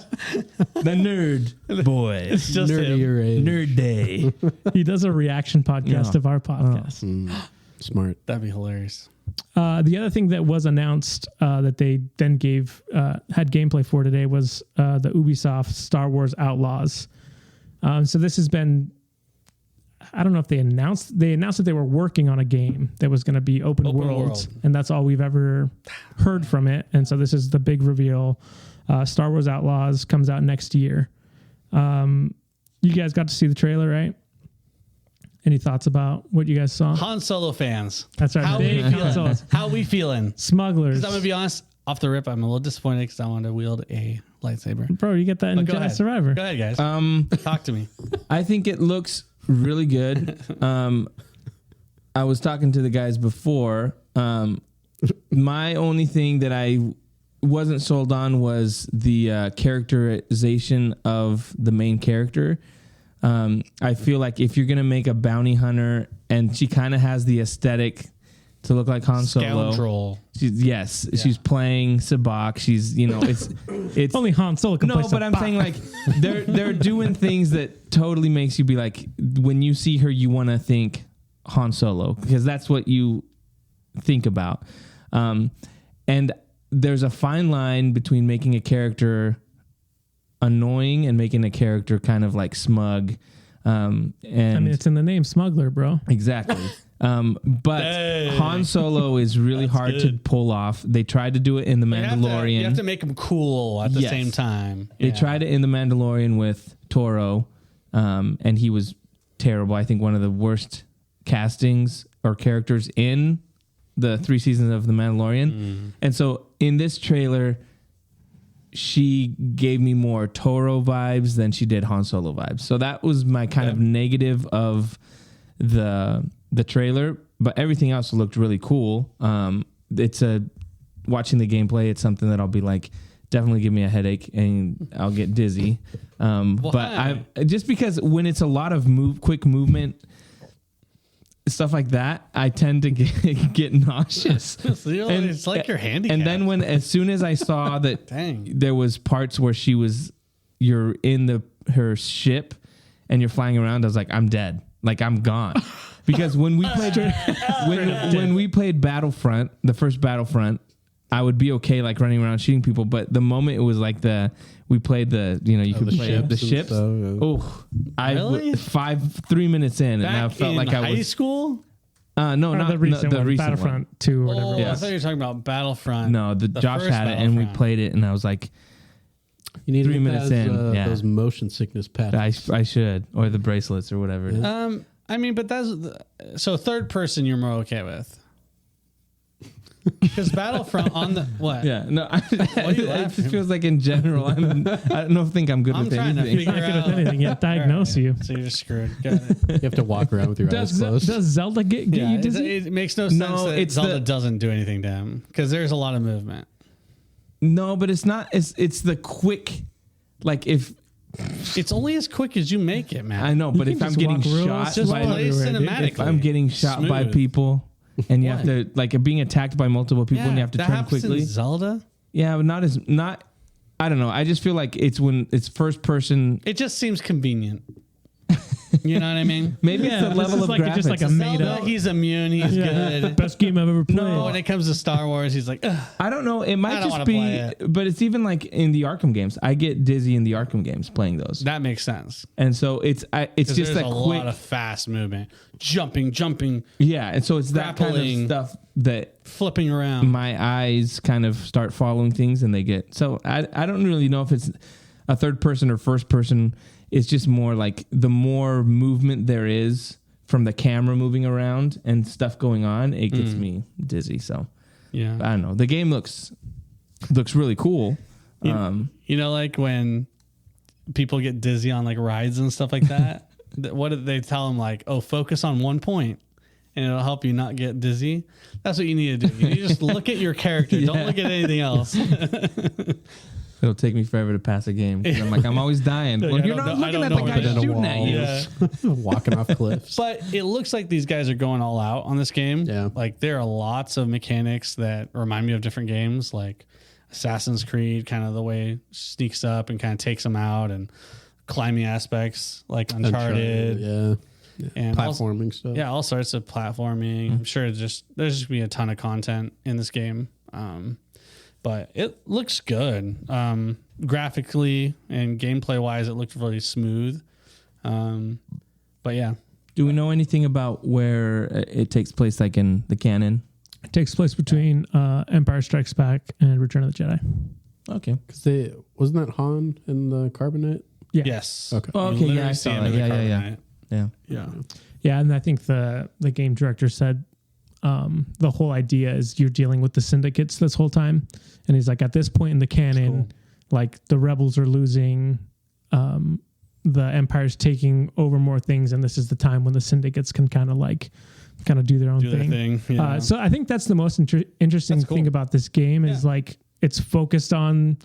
The Nerd Boys. It's just Nerd Day. He does a reaction podcast of our podcast. Smart. That'd be hilarious. The other thing that was announced that they then had gameplay for today was the Ubisoft Star Wars Outlaws. So this has been, I don't know if they announced that they were working on a game that was going to be open world, and that's all we've ever heard from it. And so this is the big reveal. Star Wars Outlaws comes out next year. You guys got to see the trailer, right? Any thoughts about what you guys saw? Han Solo fans. That's right. How we feeling? Smugglers. I'm going to be honest, off the rip, I'm a little disappointed because I wanted to wield a lightsaber. Bro, you get that in Jedi Survivor. Go ahead, guys. Talk to me. I think it looks really good. I was talking to the guys before. My only thing that I wasn't sold on was the characterization of the main character. I feel like if you're going to make a bounty hunter and she kind of has the aesthetic to look like Han Solo. Scoundrel. She's playing Sabacc. She's, it's only Han Solo can play Sabacc. But I'm saying like they're doing things that totally makes you be like, when you see her, you want to think Han Solo because that's what you think about. And there's a fine line between making a character annoying and making a character kind of like smug. And it's in the name, smuggler, bro. Exactly. But Han Solo is really hard to pull off. They tried to do it in The Mandalorian. You have to make him cool at the same time. They tried it in The Mandalorian with Toro, and he was terrible. I think one of the worst castings or characters in the 3 seasons of The Mandalorian. And so in this trailer, she gave me more Toro vibes than she did Han Solo vibes. So that was my kind of negative of the trailer, but everything else looked really cool. Watching the gameplay, it's something that I'll be like, definitely give me a headache and I'll get dizzy. But I just because when it's a lot of quick movement, stuff like that, I tend to get nauseous. It's like your handicap. And then as soon as I saw that there was parts where you're in her ship and you're flying around, I was like, I'm dead. Like I'm gone. Because when we played Battlefront, the first Battlefront, I would be okay like running around shooting people, but the moment it was like we played you could play the ships. Oh, really? 3 minutes in, and I felt like I was high school. No, not the recent one, Battlefront 2 or whatever. I thought you were talking about Battlefront. No, Josh had it, and we played it, and I was like, you need 3 minutes in. Those motion sickness patches. I should, or the bracelets or whatever it is. But so third person you're more okay with. Because Battlefront on the what? Yeah, no. It just feels like in general, I don't think I'm good with anything. You're not good with anything. You diagnose you. So you're screwed. You have to walk around with your eyes closed. Does Zelda get you dizzy? It makes no sense that Zelda doesn't do anything to him because there's a lot of movement. No, but it's not. It's the quick. Like if. It's only as quick as you make it, man. I know, but if I'm getting shot, if I'm getting shot by people. And you have to being attacked by multiple people, and you have to turn quickly. In Zelda, yeah, but not. I don't know. I just feel like it's when it's first person. It just seems convenient. You know what I mean? Maybe it's the level of graphics. Just like a made up. He's immune. He's good. Best game I've ever played. No, when it comes to Star Wars, he's like, ugh. I don't know. It might just be, but it's even like in the Arkham games. I get dizzy in the Arkham games playing those. That makes sense. And so it's just a lot of fast movement, jumping. Yeah, and so it's that kind of stuff that flipping around. My eyes kind of start following things, and they get so. I don't really know if it's a third person or first person. It's just more like the more movement there is from the camera moving around and stuff going on, it gets me dizzy. So yeah, I don't know. The game looks really cool. You know, like when people get dizzy on like rides and stuff like that. What did they tell them? Like, oh, focus on one point, and it'll help you not get dizzy. That's what you need to do. You need to just look at your character. Don't look at anything else. It'll take me forever to pass a game. I'm like, I'm always dying. Well, you're not looking at the guy shooting at you. Yeah. Walking off cliffs. But it looks like these guys are going all out on this game. Yeah. Like there are lots of mechanics that remind me of different games, like Assassin's Creed, kind of the way it sneaks up and kind of takes them out, and climbing aspects like Uncharted. Yeah. And platforming stuff. Yeah, all sorts of platforming. I'm sure there's just going to be a ton of content in this game. But it looks good. Graphically and gameplay wise, it looked really smooth. But yeah. Do we know anything about where it takes place, like in the canon? It takes place between Empire Strikes Back and Return of the Jedi. Okay. Because wasn't that Han in the Carbonite? Yeah. Yes. Okay. Oh, okay. Yeah, I saw that. Yeah, and I think the game director said the whole idea is you're dealing with the syndicates this whole time, and he's like, at this point in the canon, like the rebels are losing, the Empire's taking over more things, and this is the time when the syndicates can kind of do their own thing. Yeah. So I think that's the most interesting thing about this game is like it's focused on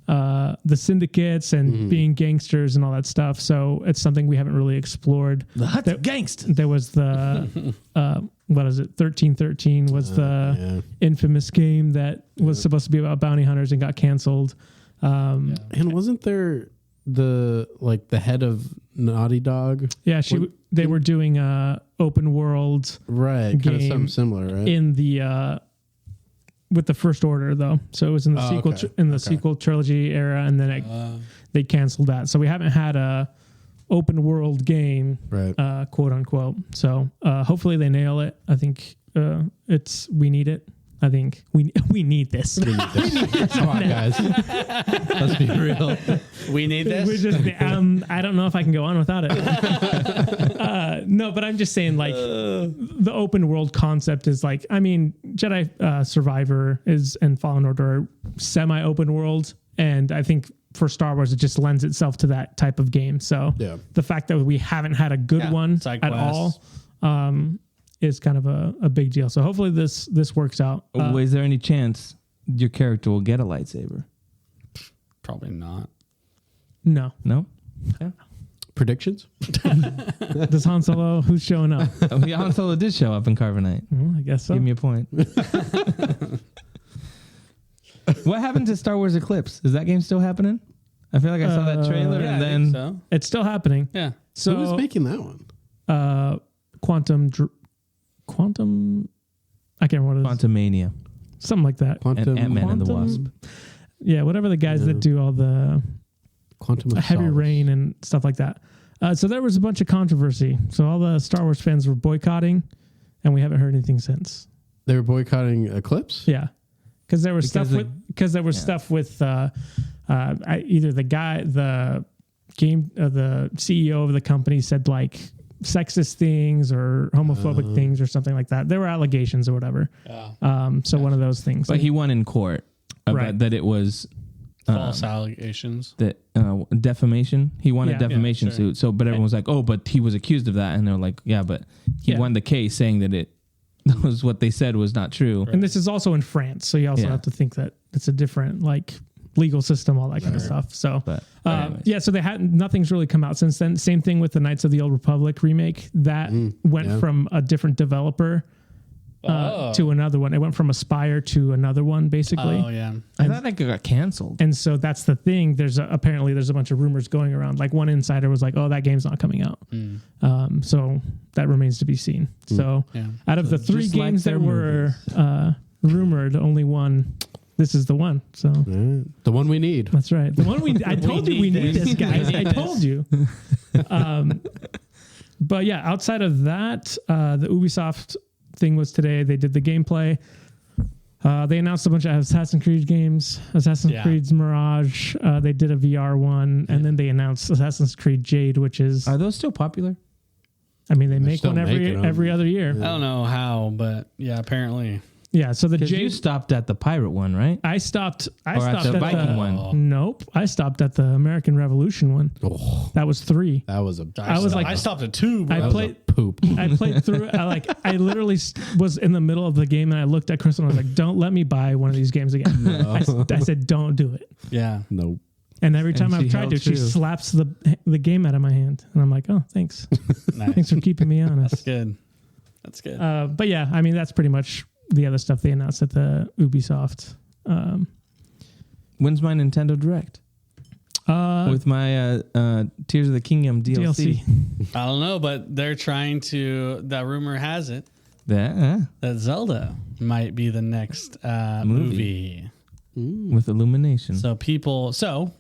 the syndicates and being gangsters and all that stuff. So it's something we haven't really explored. The Hutt gangsters. There was the what is it? 1313 was the infamous game that was supposed to be about bounty hunters and got canceled. And wasn't there the head of Naughty Dog? Yeah, they were doing a open world kind of something similar, right? In the with the First Order though, so it was in the sequel trilogy era, and then they canceled that. So we haven't had a open world game, right? Quote unquote. So hopefully they nail it. I think we need it. I think we need this. We need this. Come on, guys. Let's be real. We need this. We're just, I don't know if I can go on without it. No, but I'm just saying, like, the open world concept is like, I mean, Jedi Survivor and Fallen Order are semi-open world, and I think for Star Wars, it just lends itself to that type of game. So the fact that we haven't had a good one at all, is kind of a big deal. So hopefully this works out. Is there any chance your character will get a lightsaber? Probably not. No. Yeah. Predictions? Does Han Solo, who's showing up? Han Solo did show up in Carbonite. I guess so. Give me a point. What happened to Star Wars Eclipse? Is that game still happening? I feel like I saw that trailer and then... So. It's still happening. Yeah. So who was making that one? Quantum, I can't remember what it is. Quantumania. Something like that. Quantum, and Ant-Man and the Wasp. Yeah, whatever the guys that do all the Quantum Heavy Rain and stuff like that. So there was a bunch of controversy. So all the Star Wars fans were boycotting, and we haven't heard anything since. They were boycotting Eclipse? Yeah. Because there was stuff with either the CEO of the company said like sexist things or homophobic things or something like that. There were allegations or whatever. One of those things. But he won in court that it was false allegations. That defamation. He won a defamation suit. So, but everyone was like, "Oh, but he was accused of that," and they're like, "Yeah, but he won the case, saying that it was what they said was not true." Right. And this is also in France, so you also have to think that it's a different legal system, all that kind of stuff. So, so they had nothing's really come out since then. Same thing with the Knights of the Old Republic remake that went from a different developer to another one. It went from Aspyr to another one, basically. Oh yeah, I thought that got canceled. And so that's the thing. Apparently there's a bunch of rumors going around. Like one insider was like, "Oh, that game's not coming out." So that remains to be seen. So out of the 3 games that were rumored, only one. This is the one. So the one we need. That's right. The one I told you we need this, guys. I told you. But yeah, outside of that, the Ubisoft thing was today. They did the gameplay. They announced a bunch of Assassin's Creed games. Assassin's Creed's Mirage. They did a VR one, and then they announced Assassin's Creed Jade, which is. Are those still popular? I mean, they make one every other year. I don't know how, but yeah, apparently. Yeah, so the Jade. You stopped at the pirate one, right? I stopped at the Viking one. Nope, I stopped at the American Revolution one. Oh, that was 3. That was I stopped at 2. Bro. I played poop. I played through. I literally was in the middle of the game and I looked at Crystal and I was like, "Don't let me buy one of these games again." No. I said, "Don't do it." Yeah. Nope. And every time I've tried to, she slaps the game out of my hand, and I'm like, "Oh, thanks, nice. Thanks for keeping me honest." That's good. That's good. But yeah, I mean, that's pretty much the other stuff they announced at the Ubisoft. When's my Nintendo Direct? With my Tears of the Kingdom DLC. I don't know, but they're trying to. That rumor has it that Zelda might be the next movie with Illumination. So people. So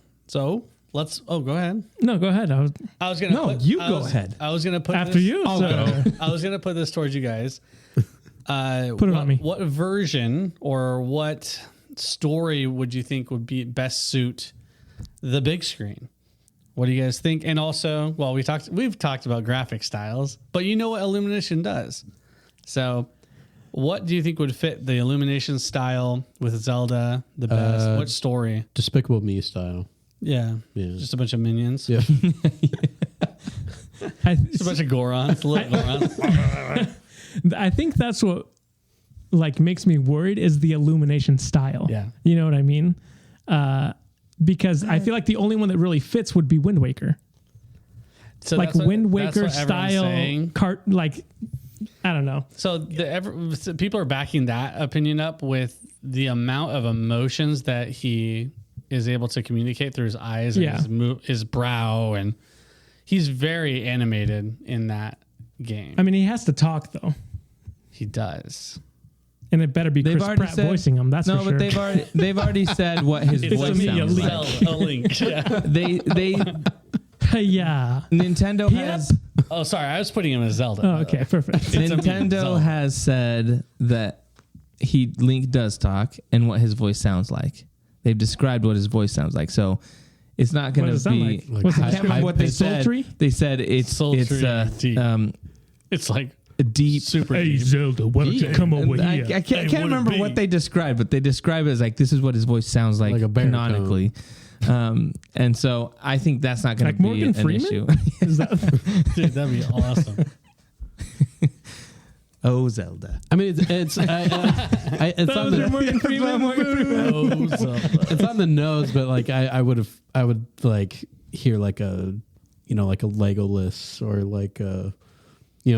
let's. Oh, go ahead. No, go ahead. I was gonna. No, go ahead. I was gonna put after this, you. I was gonna put this towards you guys. Put it on me. What version or what story would you think would be best suit the big screen? What do you guys think? And also, well, we've talked about graphic styles, but you know what Illumination does. So, what do you think would fit the Illumination style with Zelda the best? What story? Despicable Me style. Yeah. Just a bunch of minions. Yeah. Just a bunch of Gorons. Little Gorons. I think that's what makes me worried is the Illumination style. Yeah. You know what I mean? Because I feel like the only one that really fits would be Wind Waker. So Wind Waker style I don't know. So people are backing that opinion up with the amount of emotions that he is able to communicate through his eyes and his brow, and he's very animated in that game. I mean, he has to talk though. He does, and it better be Chris Pratt voicing him. That's for sure. But they've already said what his voice sounds like. A Link. Yeah. They yeah. Nintendo has. Oh, sorry, I was putting him as Zelda. Oh, okay, perfect. Nintendo has said that Link does talk and what his voice sounds like. They've described what his voice sounds like, so it's not going to be. I can't remember what they said. They said it's like a deep, super hey, deep. Zelda, why don't you come over here? I can't remember what they described, but they describe it as this is what his voice sounds like a canonically. And so I think that's not going to be Morgan an Freeman? issue. Dude, that'd be awesome. Oh, Zelda. I mean, it's on the Morgan Freeman. Oh, Zelda. it's on the nose, but I would hear a Legolas or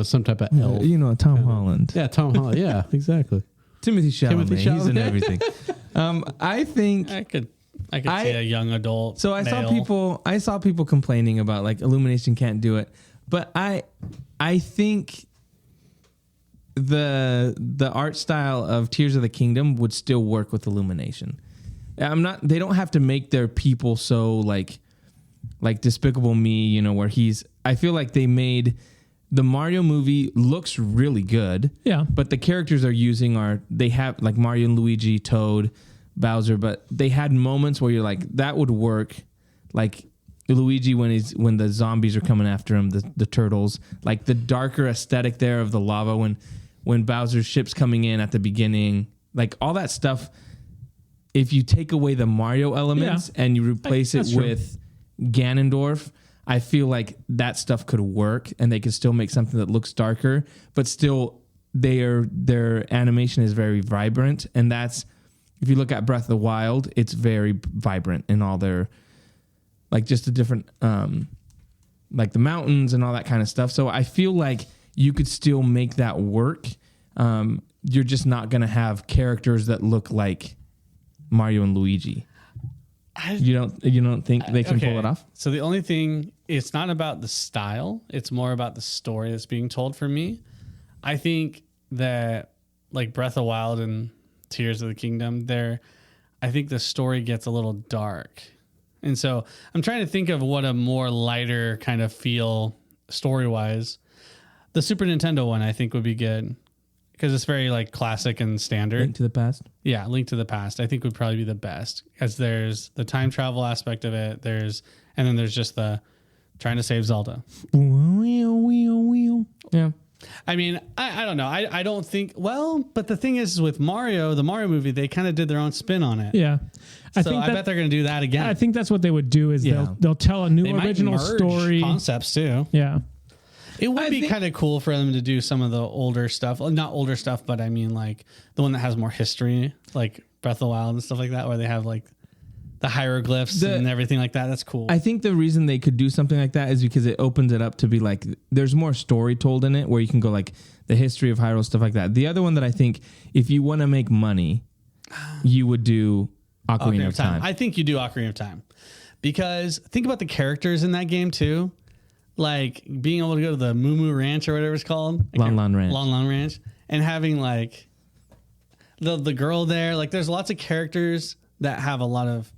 some type of elf. Tom Holland. Yeah, Tom Holland. Yeah, exactly. Timothy Chalamet. He's in everything. I think I could see a young adult. So I saw people complaining about Illumination can't do it, but I think the art style of Tears of the Kingdom would still work with Illumination. They don't have to make their people so like Despicable Me, where I feel like they made the Mario movie looks really good. Yeah. But the characters they're using they have Mario and Luigi, Toad, Bowser, but they had moments where you're like, that would work. Like Luigi when the zombies are coming after him, the turtles, the darker aesthetic there of the lava when Bowser's ship's coming in at the beginning, all that stuff. If you take away the Mario elements and you replace it with Ganondorf, I feel like that stuff could work and they could still make something that looks darker, but still their animation is very vibrant. And that's, if you look at Breath of the Wild, it's very vibrant in all their, just the different, the mountains and all that kind of stuff. So I feel like you could still make that work. you're just not going to have characters that look like Mario and Luigi. You don't think they can pull it off? So the only thing, it's not about the style. It's more about the story that's being told for me. I think that like Breath of the Wild and Tears of the Kingdom, I think the story gets a little dark. And so I'm trying to think of what a more lighter kind of feel story-wise. The Super Nintendo one I think would be good because it's very like classic and standard. Link to the Past? Yeah, Link to the Past I think would probably be the best because there's the time travel aspect of it. And then there's just the trying to save Zelda. Yeah. I mean, I don't know. I don't think, but the thing is with Mario, the Mario movie, they kind of did their own spin on it. Yeah. I bet they're going to do that again. I think that's what they would do is they'll tell a new original story. Concepts too. Yeah. It would be kind of cool for them to do some of the older stuff. Well, not older stuff, but I mean like the one that has more history, like Breath of the Wild and stuff like that, where they have like the hieroglyphs and everything like that. That's cool. I think the reason they could do something like that is because it opens it up to be like, there's more story told in it where you can go like the history of Hyrule, stuff like that. The other one that I think if you want to make money, you would do Ocarina of Time. I think you do Ocarina of Time because think about the characters in that game too. Like being able to go to the Moo Moo Ranch or whatever it's called. Lon Lon Ranch. And having like the girl there. Like there's lots of characters that have a lot of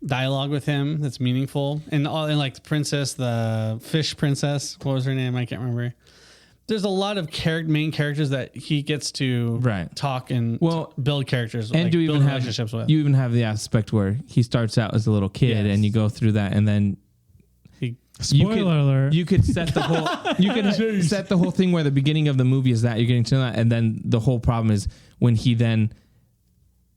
dialogue with him that's meaningful. And like the princess, the fish princess, what was her name? I can't remember. There's a lot of main characters that he gets to talk and build characters and do even have relationships with. You even have the aspect where he starts out as a little kid and you go through that and then Spoiler alert. You could set the whole set the whole thing where the beginning of the movie is that you're getting to that, and then the whole problem is when he then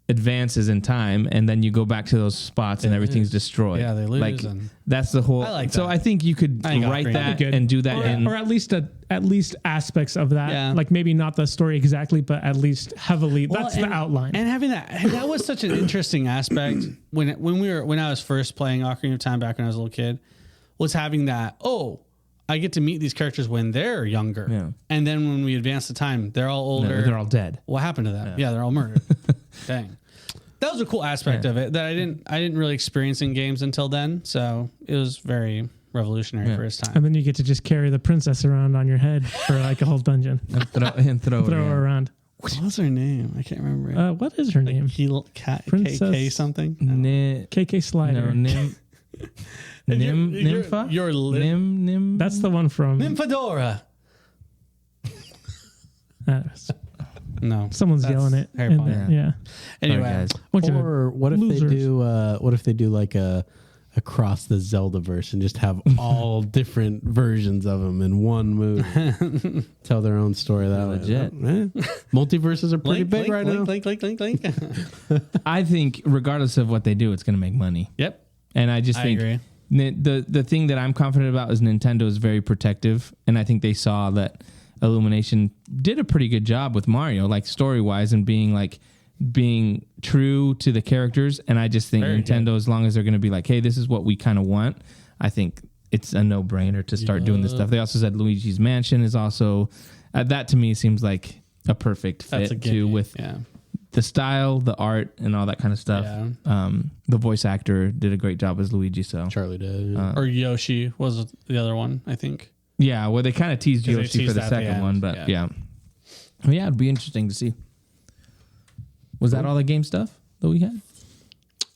advances in time, and then you go back to those spots and everything's destroyed. Yeah, they lose. Like that's the whole. So I think you could write that and do that, or at least aspects of that. Yeah. Like maybe not the story exactly, but at least heavily. That's the outline. And having that was such an interesting aspect when I was first playing Ocarina of Time back when I was a little kid. Was having that, I get to meet these characters when they're younger. Yeah. And then when we advance the time, they're all older. No, they're all dead. What happened to them? Yeah, they're all murdered. Dang. That was a cool aspect of it that I didn't really experience in games until then. So it was very revolutionary for its time. And then you get to just carry the princess around on your head for like a whole dungeon. and throw her around. What was her name? I can't remember. What is her name? Princess KK something? KK Slider. No, Nympha? Nim. That's the one from Nymphadora. No, someone's yelling it. Harry Potter. Yeah. Anyway, or what if they do? What if they do like across the Zeldaverse and just have all different versions of them in one movie? Tell their own story that legit. Multiverses are pretty big right now. Link. I think regardless of what they do, it's going to make money. Yep. And I just think agree. The thing that I'm confident about is Nintendo is very protective, and I think they saw that Illumination did a pretty good job with Mario, like story wise, and being true to the characters. And I just think Nintendo, as long as they're going to be like, hey, this is what we kind of want, I think it's a no brainer to start doing this stuff. They also said Luigi's Mansion is also that to me seems like a perfect fit too with. Yeah. The style, the art, and all that kind of stuff. Yeah. The voice actor did a great job as Luigi. So Charlie did, or Yoshi was the other one, I think. Yeah, well, they kind of teased Yoshi for the second one, but yeah, it'd be interesting to see. Was that all the game stuff that we had?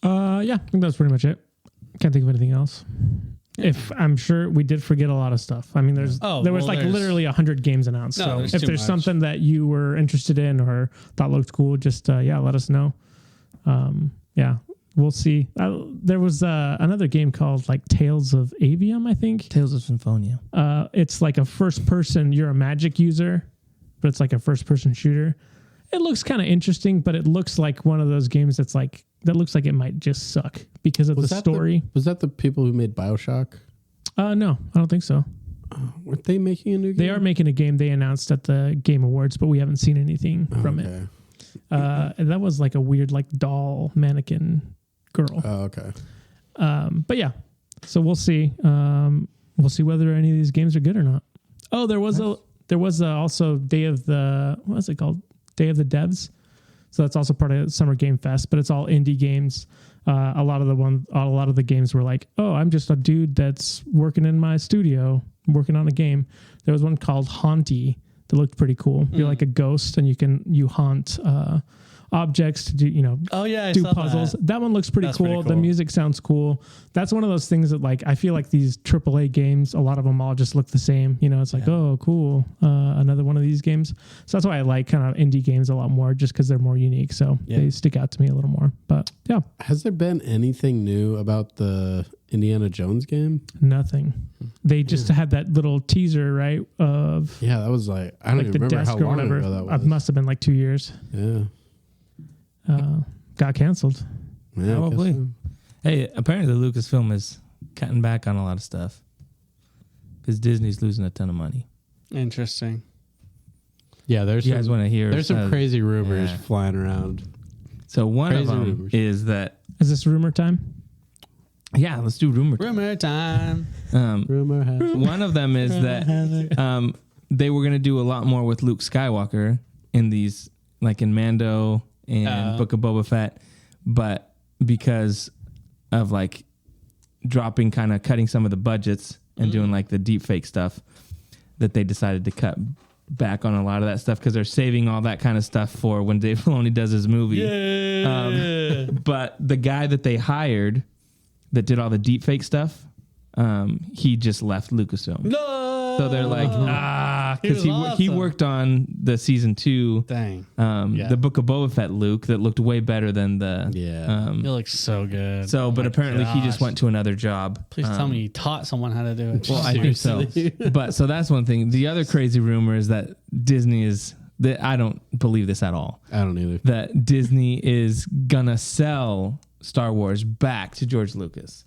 Yeah, I think that's pretty much it. Can't think of anything else. Yeah. If I'm sure we did forget a lot of stuff. I mean, there was literally 100 games announced. So if there's something that you were interested in or thought looked cool, just let us know. We'll see. There was another game called like Tales of Avium, I think. Tales of Symphonia. It's like a first person. You're a magic user, but it's like a first person shooter. It looks kind of interesting, but it looks like one of those games that looks like it might just suck because of the story. Was that the people who made BioShock? No, I don't think so. Weren't they making a new game? They are making a game. They announced at the Game Awards, but we haven't seen anything from it. And that was like a weird like doll mannequin girl. Oh, okay. But yeah, so we'll see. We'll see whether any of these games are good or not. Oh, there was also Day of the, what was it called? Day of the Devs. So that's also part of Summer Game Fest, but it's all indie games. A lot of the games were like, oh, I'm just a dude that's working in my studio, working on a game. There was one called Haunty that looked pretty cool. You're like a ghost and you haunt objects to do, do puzzles. That one looks pretty cool. The music sounds cool. That's one of those things that like, I feel like these AAA games, a lot of them all just look the same. It's like, oh, cool. Another one of these games. So that's why I like kind of indie games a lot more, just because they're more unique. So they stick out to me a little more. But yeah. Has there been anything new about the Indiana Jones game? Nothing. They just had that little teaser, right? Of that was like, I don't even remember how long ago that was. It must have been like 2 years. Yeah. Got canceled. Yeah, probably. So. Hey, apparently Lucasfilm is cutting back on a lot of stuff because Disney's losing a ton of money. Interesting. Yeah, there's you guys want to hear? There's some crazy rumors flying around. So one of them is that is this rumor time? Yeah, let's do rumor time. Rumor has one of them is that they were going to do a lot more with Luke Skywalker in these, like in Mando and Book of Boba Fett, but because of like cutting some of the budgets and doing like the deep fake stuff, that they decided to cut back on a lot of that stuff because they're saving all that kind of stuff for when Dave Filoni does his movie. Yeah. But the guy that they hired that did all the deep fake stuff, he just left Lucasfilm. No. So they're like, because he worked on the season 2. Dang. The Book of Boba Fett Luke that looked way better than the. Yeah. It looks so good. So, but apparently he just went to another job. Please tell me you taught someone how to do it. Well, I think so. But so that's one thing. The other crazy rumor is that Disney is. I don't believe this at all. I don't either. That Disney is gonna sell Star Wars back to George Lucas.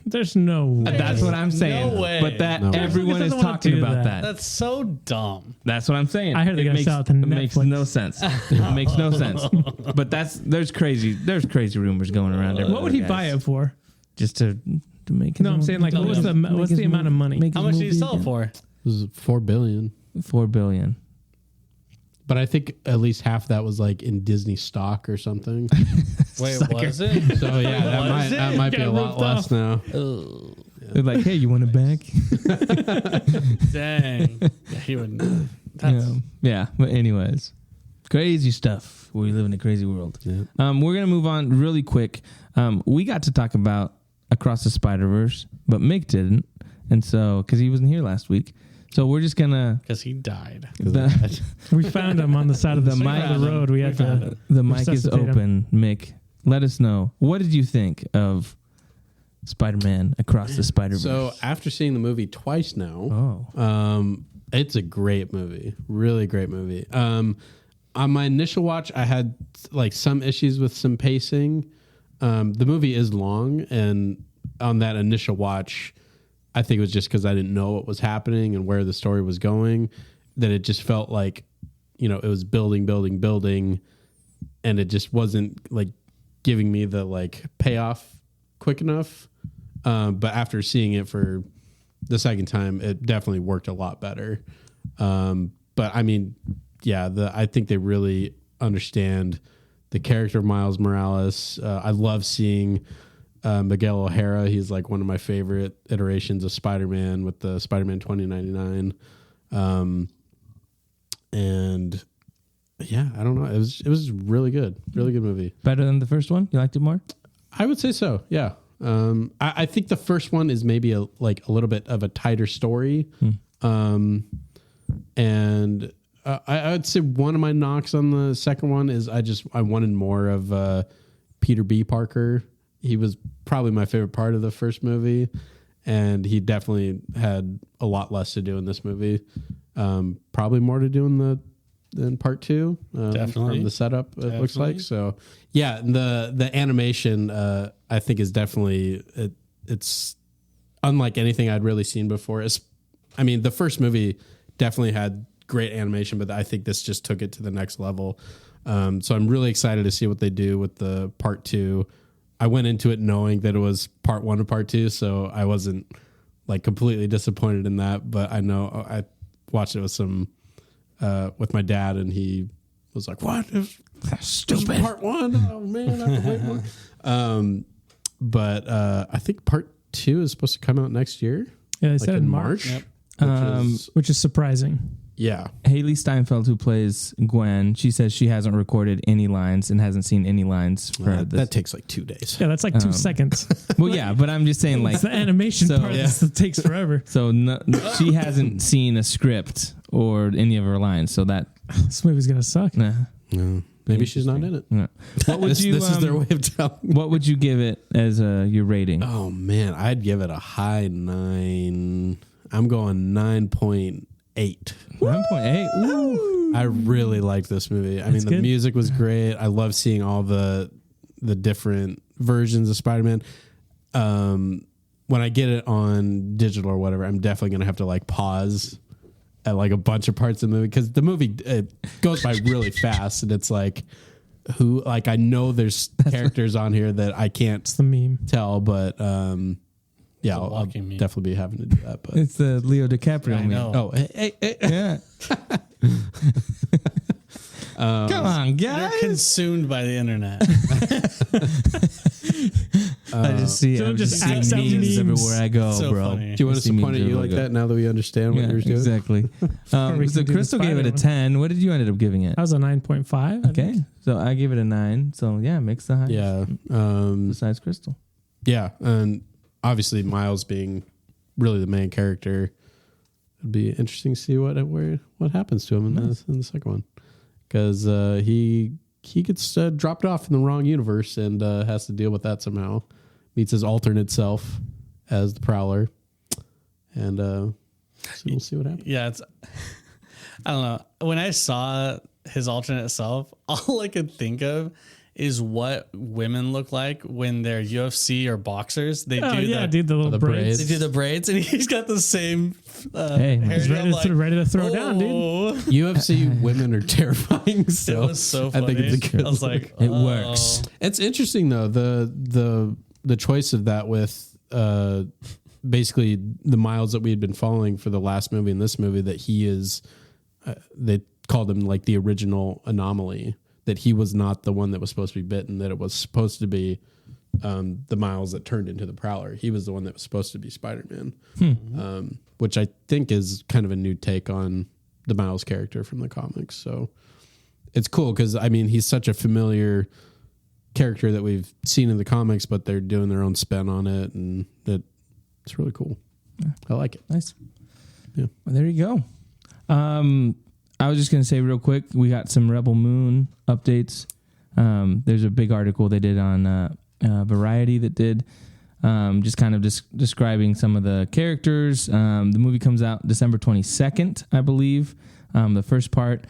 There's no way. That's what I'm saying. No way. But everyone is talking about that. That's so dumb. That's what I'm saying. I heard they're going to sell it to Netflix. It makes no sense. It makes no sense. But there's crazy rumors going around there. What would he buy it for? Just to make it. No, I'm saying like what's the amount of money? How much did he sell it for? It was $4 billion. $4 billion. But I think at least half that was like in Disney stock or something. Wait, was it? So yeah, that might be a lot less now. They're like, hey, you want it back? Dang. Yeah, he would. Yeah, but anyways, crazy stuff. We live in a crazy world. Yeah. We're going to move on really quick. We got to talk about Across the Spider-Verse, but Mick didn't. And so, because he wasn't here last week. So we're just gonna because he died. We found him on the side of the road. We had to. The mic is open. Mick, let us know, what did you think of Spider-Man Across the Spider-Verse? So after seeing the movie twice now, it's a great movie, really great movie. On my initial watch, I had like some issues with some pacing. The movie is long, and on that initial watch, I think it was just because I didn't know what was happening and where the story was going, that it just felt like, it was building, and it just wasn't like giving me the like payoff quick enough. But after seeing it for the second time, it definitely worked a lot better. But I mean, I think they really understand the character of Miles Morales. I love seeing Miguel O'Hara. He's like one of my favorite iterations of Spider-Man with the Spider-Man 2099. And yeah, I don't know. It was really good. Really good movie. Better than the first one? You liked it more? I would say so. Yeah. I think the first one is maybe a little bit of a tighter story. And I would say one of my knocks on the second one is I wanted more of Peter B. Parker. He was probably my favorite part of the first movie, and he definitely had a lot less to do in this movie. Probably more to do in part 2. Definitely from the setup. It looks like so. Yeah, the animation I think is definitely it's unlike anything I'd really seen before. The first movie definitely had great animation, but I think this just took it to the next level. So I'm really excited to see what they do with the part 2. I went into it knowing that it was part 1 of part 2, so I wasn't like completely disappointed in that. But I know I watched it with some with my dad, and he was like, "What? That's stupid." Part 1? Oh man, I have to wait more. But I think part 2 is supposed to come out next year. Yeah, they said in March. Yep. Which is surprising. Yeah. Haley Steinfeld, who plays Gwen, she says she hasn't recorded any lines and hasn't seen any lines for this. That takes like 2 days. Yeah, that's like 2 seconds. Well, yeah, but I'm just saying, like, it's the animation part that takes forever. So she hasn't seen a script or any of her lines. So that this movie's gonna suck. Nah. No. Maybe she's not in it. Yeah. What would this is their way of telling. What would you give it as your rating? Oh man, I'd give it a high 9. I'm going 9.8. 9.8. Ooh. I really liked this movie. I mean, the music was great. I love seeing all the different versions of Spider-Man. When I get it on digital or whatever, I'm definitely gonna have to like pause at like a bunch of parts of the movie, because the movie it goes by really fast, and it's like I know there's characters on here that I can't the meme tell, but yeah, I'll definitely be having to do that. But it's the Leo DiCaprio meme. Oh, hey. Yeah. Come on, guys. You're consumed by the internet. I just see memes everywhere I go, so bro. Funny. Do you want us to point at you like that now that we understand what you're doing? Exactly. So Crystal gave it a 10. What did you end up giving it? That was a 9.5. Okay. So I gave it a 9. So yeah, mix the highs. Yeah. Besides Crystal. Yeah. And obviously Miles being really the main character, it'd be interesting to see what happens to him in the second one. Because he gets dropped off in the wrong universe and has to deal with that somehow. Meets his alternate self as the Prowler, and so we'll see what happens. Yeah, I don't know. When I saw his alternate self, all I could think of is what women look like when they're UFC or boxers. They the little braids. They do the braids, and he's got the same hair. He's ready to throw down, dude. UFC women are terrifying. So it was so funny. I think it's a good. I was like, it works. It's interesting though, the choice of that with basically the Miles that we had been following for the last movie and this movie, that he is they called him like the original anomaly, that he was not the one that was supposed to be bitten, that it was supposed to be the Miles that turned into the Prowler. He was the one that was supposed to be Spider-Man, which I think is kind of a new take on the Miles character from the comics. So it's cool because, I mean, he's such a familiar character that we've seen in the comics, but they're doing their own spin on it, and it's really cool. Yeah. I like it. Nice. Yeah. Well, there you go. I was just going to say real quick, we got some Rebel Moon updates. There's a big article they did on Variety that did just kind of describing some of the characters. The movie comes out December 22nd, I believe. The first part,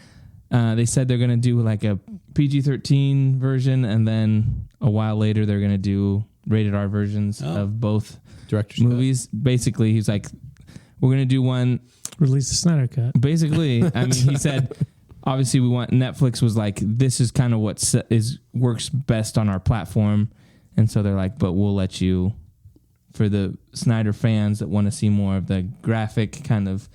they said they're going to do like a PG-13 version, and then a while later they're going to do rated R versions of both Director's movies. cut. Basically, he's like, we're going to do one. Release the Snyder Cut. Basically, I mean, he said, obviously we want, Netflix was like, this is kind of what works best on our platform. And so they're like, but we'll let you, for the Snyder fans that want to see more of the graphic kind of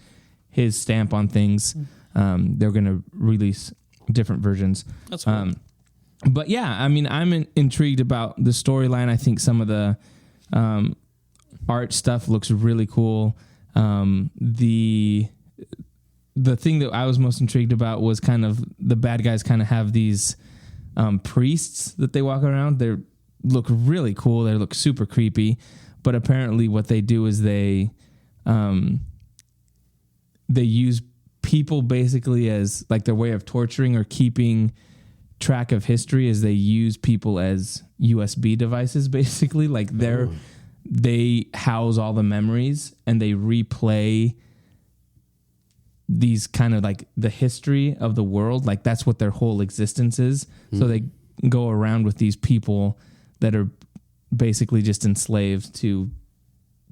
his stamp on things, they're going to release different versions. That's cool. But yeah, I mean, I'm intrigued about the storyline. I think some of the art stuff looks really cool. The thing that I was most intrigued about was kind of the bad guys kind of have these priests that they walk around. They look really cool. They look super creepy. But apparently what they do is they use people basically as like their way of torturing or keeping track of history, is they use people as USB devices, basically. Like they house all the memories and they replay these kind of like the history of the world. Like that's what their whole existence is. So they go around with these people that are basically just enslaved to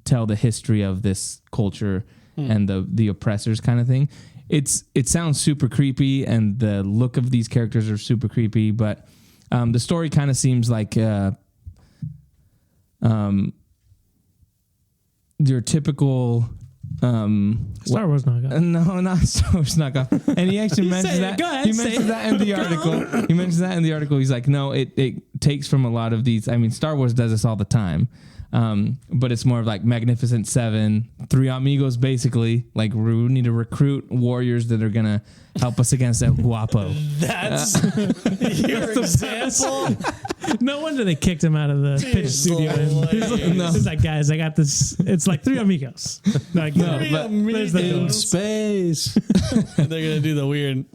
tell the history of this culture and the oppressors kind of thing. It sounds super creepy, and the look of these characters are super creepy, but the story kind of seems like your typical Star Wars knockoff. No, not Star Wars knockoff. And he actually mentions that. He mentions that in the article. He mentions that in the article. He's like, no, it takes from a lot of these. I mean, Star Wars does this all the time. But it's more of like Magnificent Seven, Three Amigos, basically. Like we need to recruit warriors that are gonna help us against El Guapo. That's your example. No wonder they kicked him out of the pitch studio. He's like, guys, I got this. It's like Three Amigos. Like, Three Amigos in space. They're gonna do the weird.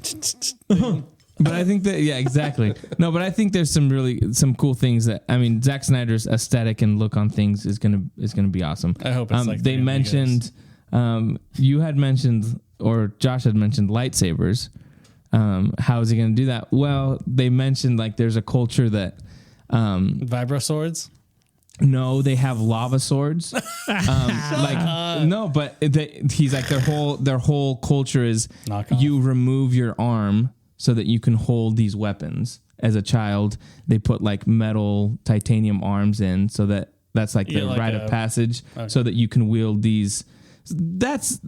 But I think that, yeah, exactly. No, but I think there's some cool things that, I mean, Zack Snyder's aesthetic and look on things is gonna be awesome. I hope it's like they mentioned, you had mentioned, or Josh had mentioned lightsabers. How is he gonna do that? Well, they mentioned like there's a culture that vibro swords. No, they have lava swords. No, but he's like their whole culture is you remove your arm so that you can hold these weapons. As a child, they put like metal titanium arms in, so that's like the rite of passage, so that you can wield these. That's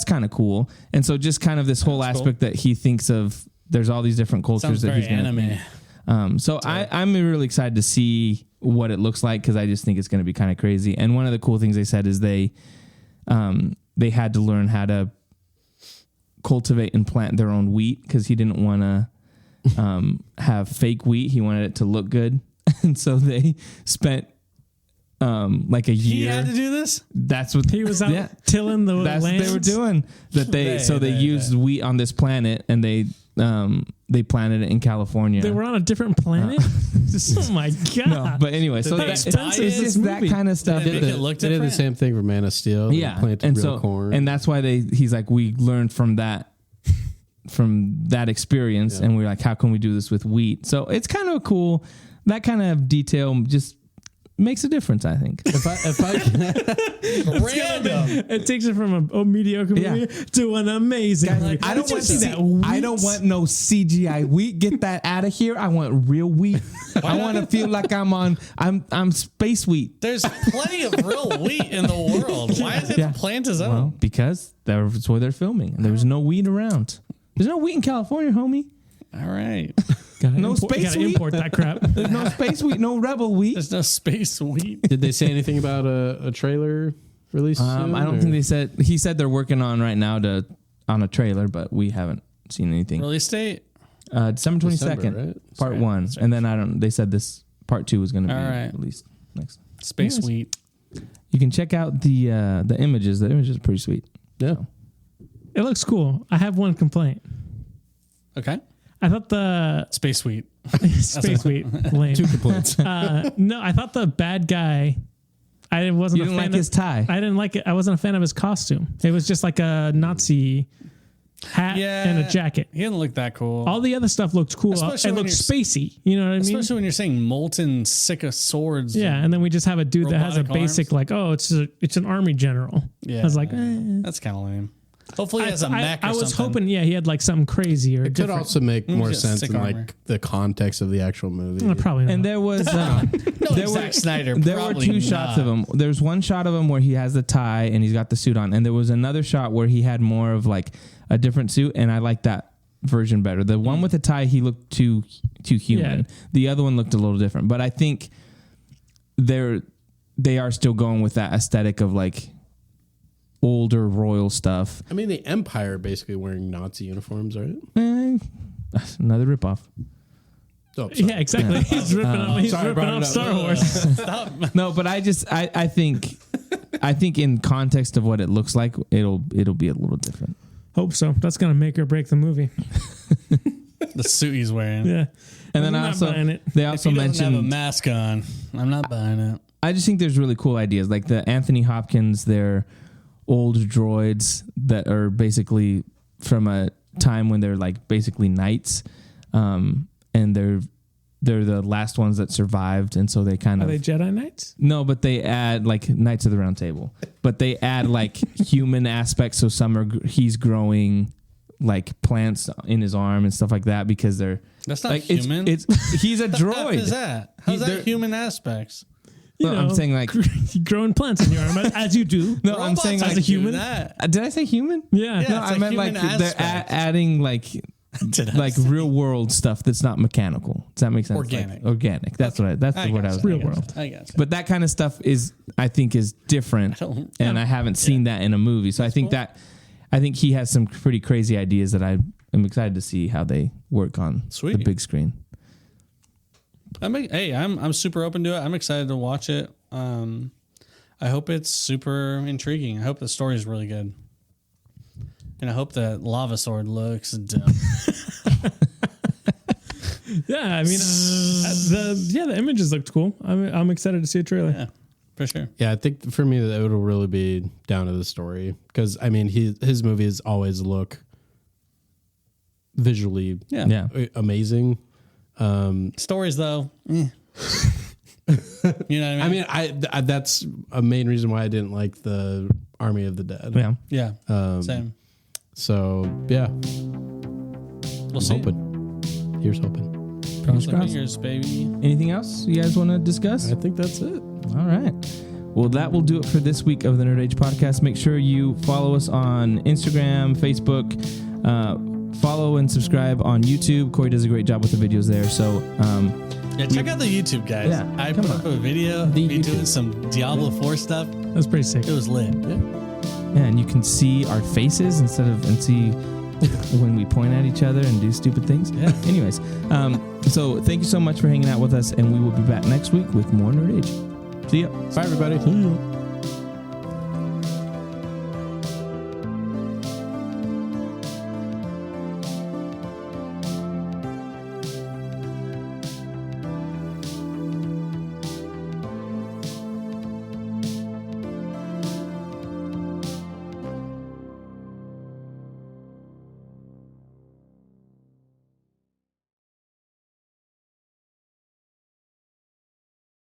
kind of cool. And so just kind of this whole aspect that he thinks of. There's all these different cultures that he's going to. So I'm really excited to see what it looks like, because I just think it's going to be kind of crazy. And one of the cool things they said is they had to learn how to cultivate and plant their own wheat, because he didn't want to have fake wheat. He wanted it to look good. And so they spent like a year. He had to do this? That's what he was out tilling the That's lands. What they were doing. They used wheat on this planet, and they planted it in California. They were on a different planet? Oh my God. No, but anyway, so that's expensive. that kind of stuff. They did the same thing for Man of Steel. Yeah. Planted real corn. And that's why he's like, we learned from that experience, and we're like, how can we do this with wheat? So it's kind of cool. That kind of detail just makes a difference, I think. If I random, it takes it from a mediocre movie to an amazing movie. I don't want no CGI wheat. Get that out of here. I want real wheat. I want to feel like I'm space wheat. There's plenty of real wheat in the world. Why is it plant his own? Well, because that's where they're filming, and there's no wheat around. There's no wheat in California, homie. All right. Space wheat. Import that crap. There's no space wheat, no rebel wheat. There's no space wheat. Did they say anything about a trailer release soon? I don't think they said. He said they're working on right now on a trailer, but we haven't seen anything. Release date? December 22nd, right? Part 1. Right. And then they said this part 2 was going to be released next. Space wheat. You can check out the images. The images are pretty sweet. Yeah. So. It looks cool. I have one complaint. Okay. I thought the space wheat. Space wheat. Lame. 2 complaints. No, I thought the bad guy. I wasn't. You didn't like his tie. I didn't like it. I wasn't a fan of his costume. It was just like a Nazi hat and a jacket. He didn't look that cool. All the other stuff looked cool. It looked spacey. You know what I mean? Especially when you're saying molten sick of swords. Yeah, and then we just have a dude that has a basic arms. it's an army general. Yeah, I was like, that's kind of lame. Hopefully he has a mech or I was something. hoping, he had like something crazy or it could also make more sense in like the context of the actual movie. Probably not. And there was Zack Snyder. There were 2 shots of him. There's one shot of him where he has the tie and he's got the suit on, and there was another shot where he had more of like a different suit, and I like that version better. The one with the tie, he looked too human. Yeah. The other one looked a little different, but I think they are still going with that aesthetic of like older royal stuff. I mean, the Empire basically wearing Nazi uniforms, right? Another ripoff. Oh, yeah, exactly. Yeah. He's ripping off Star Wars. No, but I think in context of what it looks like, it'll be a little different. Hope so. That's gonna make or break the movie. The suit he's wearing. Yeah, and then they also mentioned have a mask on. I'm not buying it. I just think there's really cool ideas, like the Anthony Hopkins. They're old droids that are basically from a time when they're like basically knights, and they're the last ones that survived, and so they kind of... Are they Jedi Knights? No, but they add like Knights of the Round Table, but they add like human aspects. So he's growing like plants in his arm and stuff like that, because they're... That's not like, human. He's a droid. What is that? How's that human aspects? I'm saying like growing plants in your arm as you do. No, I'm saying as like a human. Did I say human? Yeah. No, I meant like they're adding like real world stuff that's not mechanical. Does that make sense? Organic. Like, organic. That's the word I was. Real world. I guess. But that kind of stuff I think is different, and I haven't seen that in a movie. So I think he has some pretty crazy ideas that I am excited to see how they work on the big screen. I'm super open to it. I'm excited to watch it. I hope it's super intriguing. I hope the story is really good. And I hope that lava sword looks dumb. Yeah, I mean, the images looked cool. I'm excited to see a trailer. Yeah, for sure. Yeah, I think for me that it'll really be down to the story because I mean his movies always look visually amazing. Stories though, you know what I mean? I mean, I that's a main reason why I didn't like the Army of the Dead. Yeah. Same. So yeah, we'll see. Here's hoping. Cross the fingers, baby. Anything else you guys want to discuss? I think that's it. All right. Well, that will do it for this week of the Nerd Age Podcast. Make sure you follow us on Instagram, Facebook. Follow and subscribe on YouTube. Corey does a great job with the videos there. So, check out the YouTube, guys. Yeah, I put up a video of me doing some Diablo 4 stuff. That's pretty sick. It was lit. Yeah, and you can see our faces and see when we point at each other and do stupid things. Yeah. Anyways, so thank you so much for hanging out with us, and we will be back next week with more Nerd Age. See ya. Bye, everybody. See ya.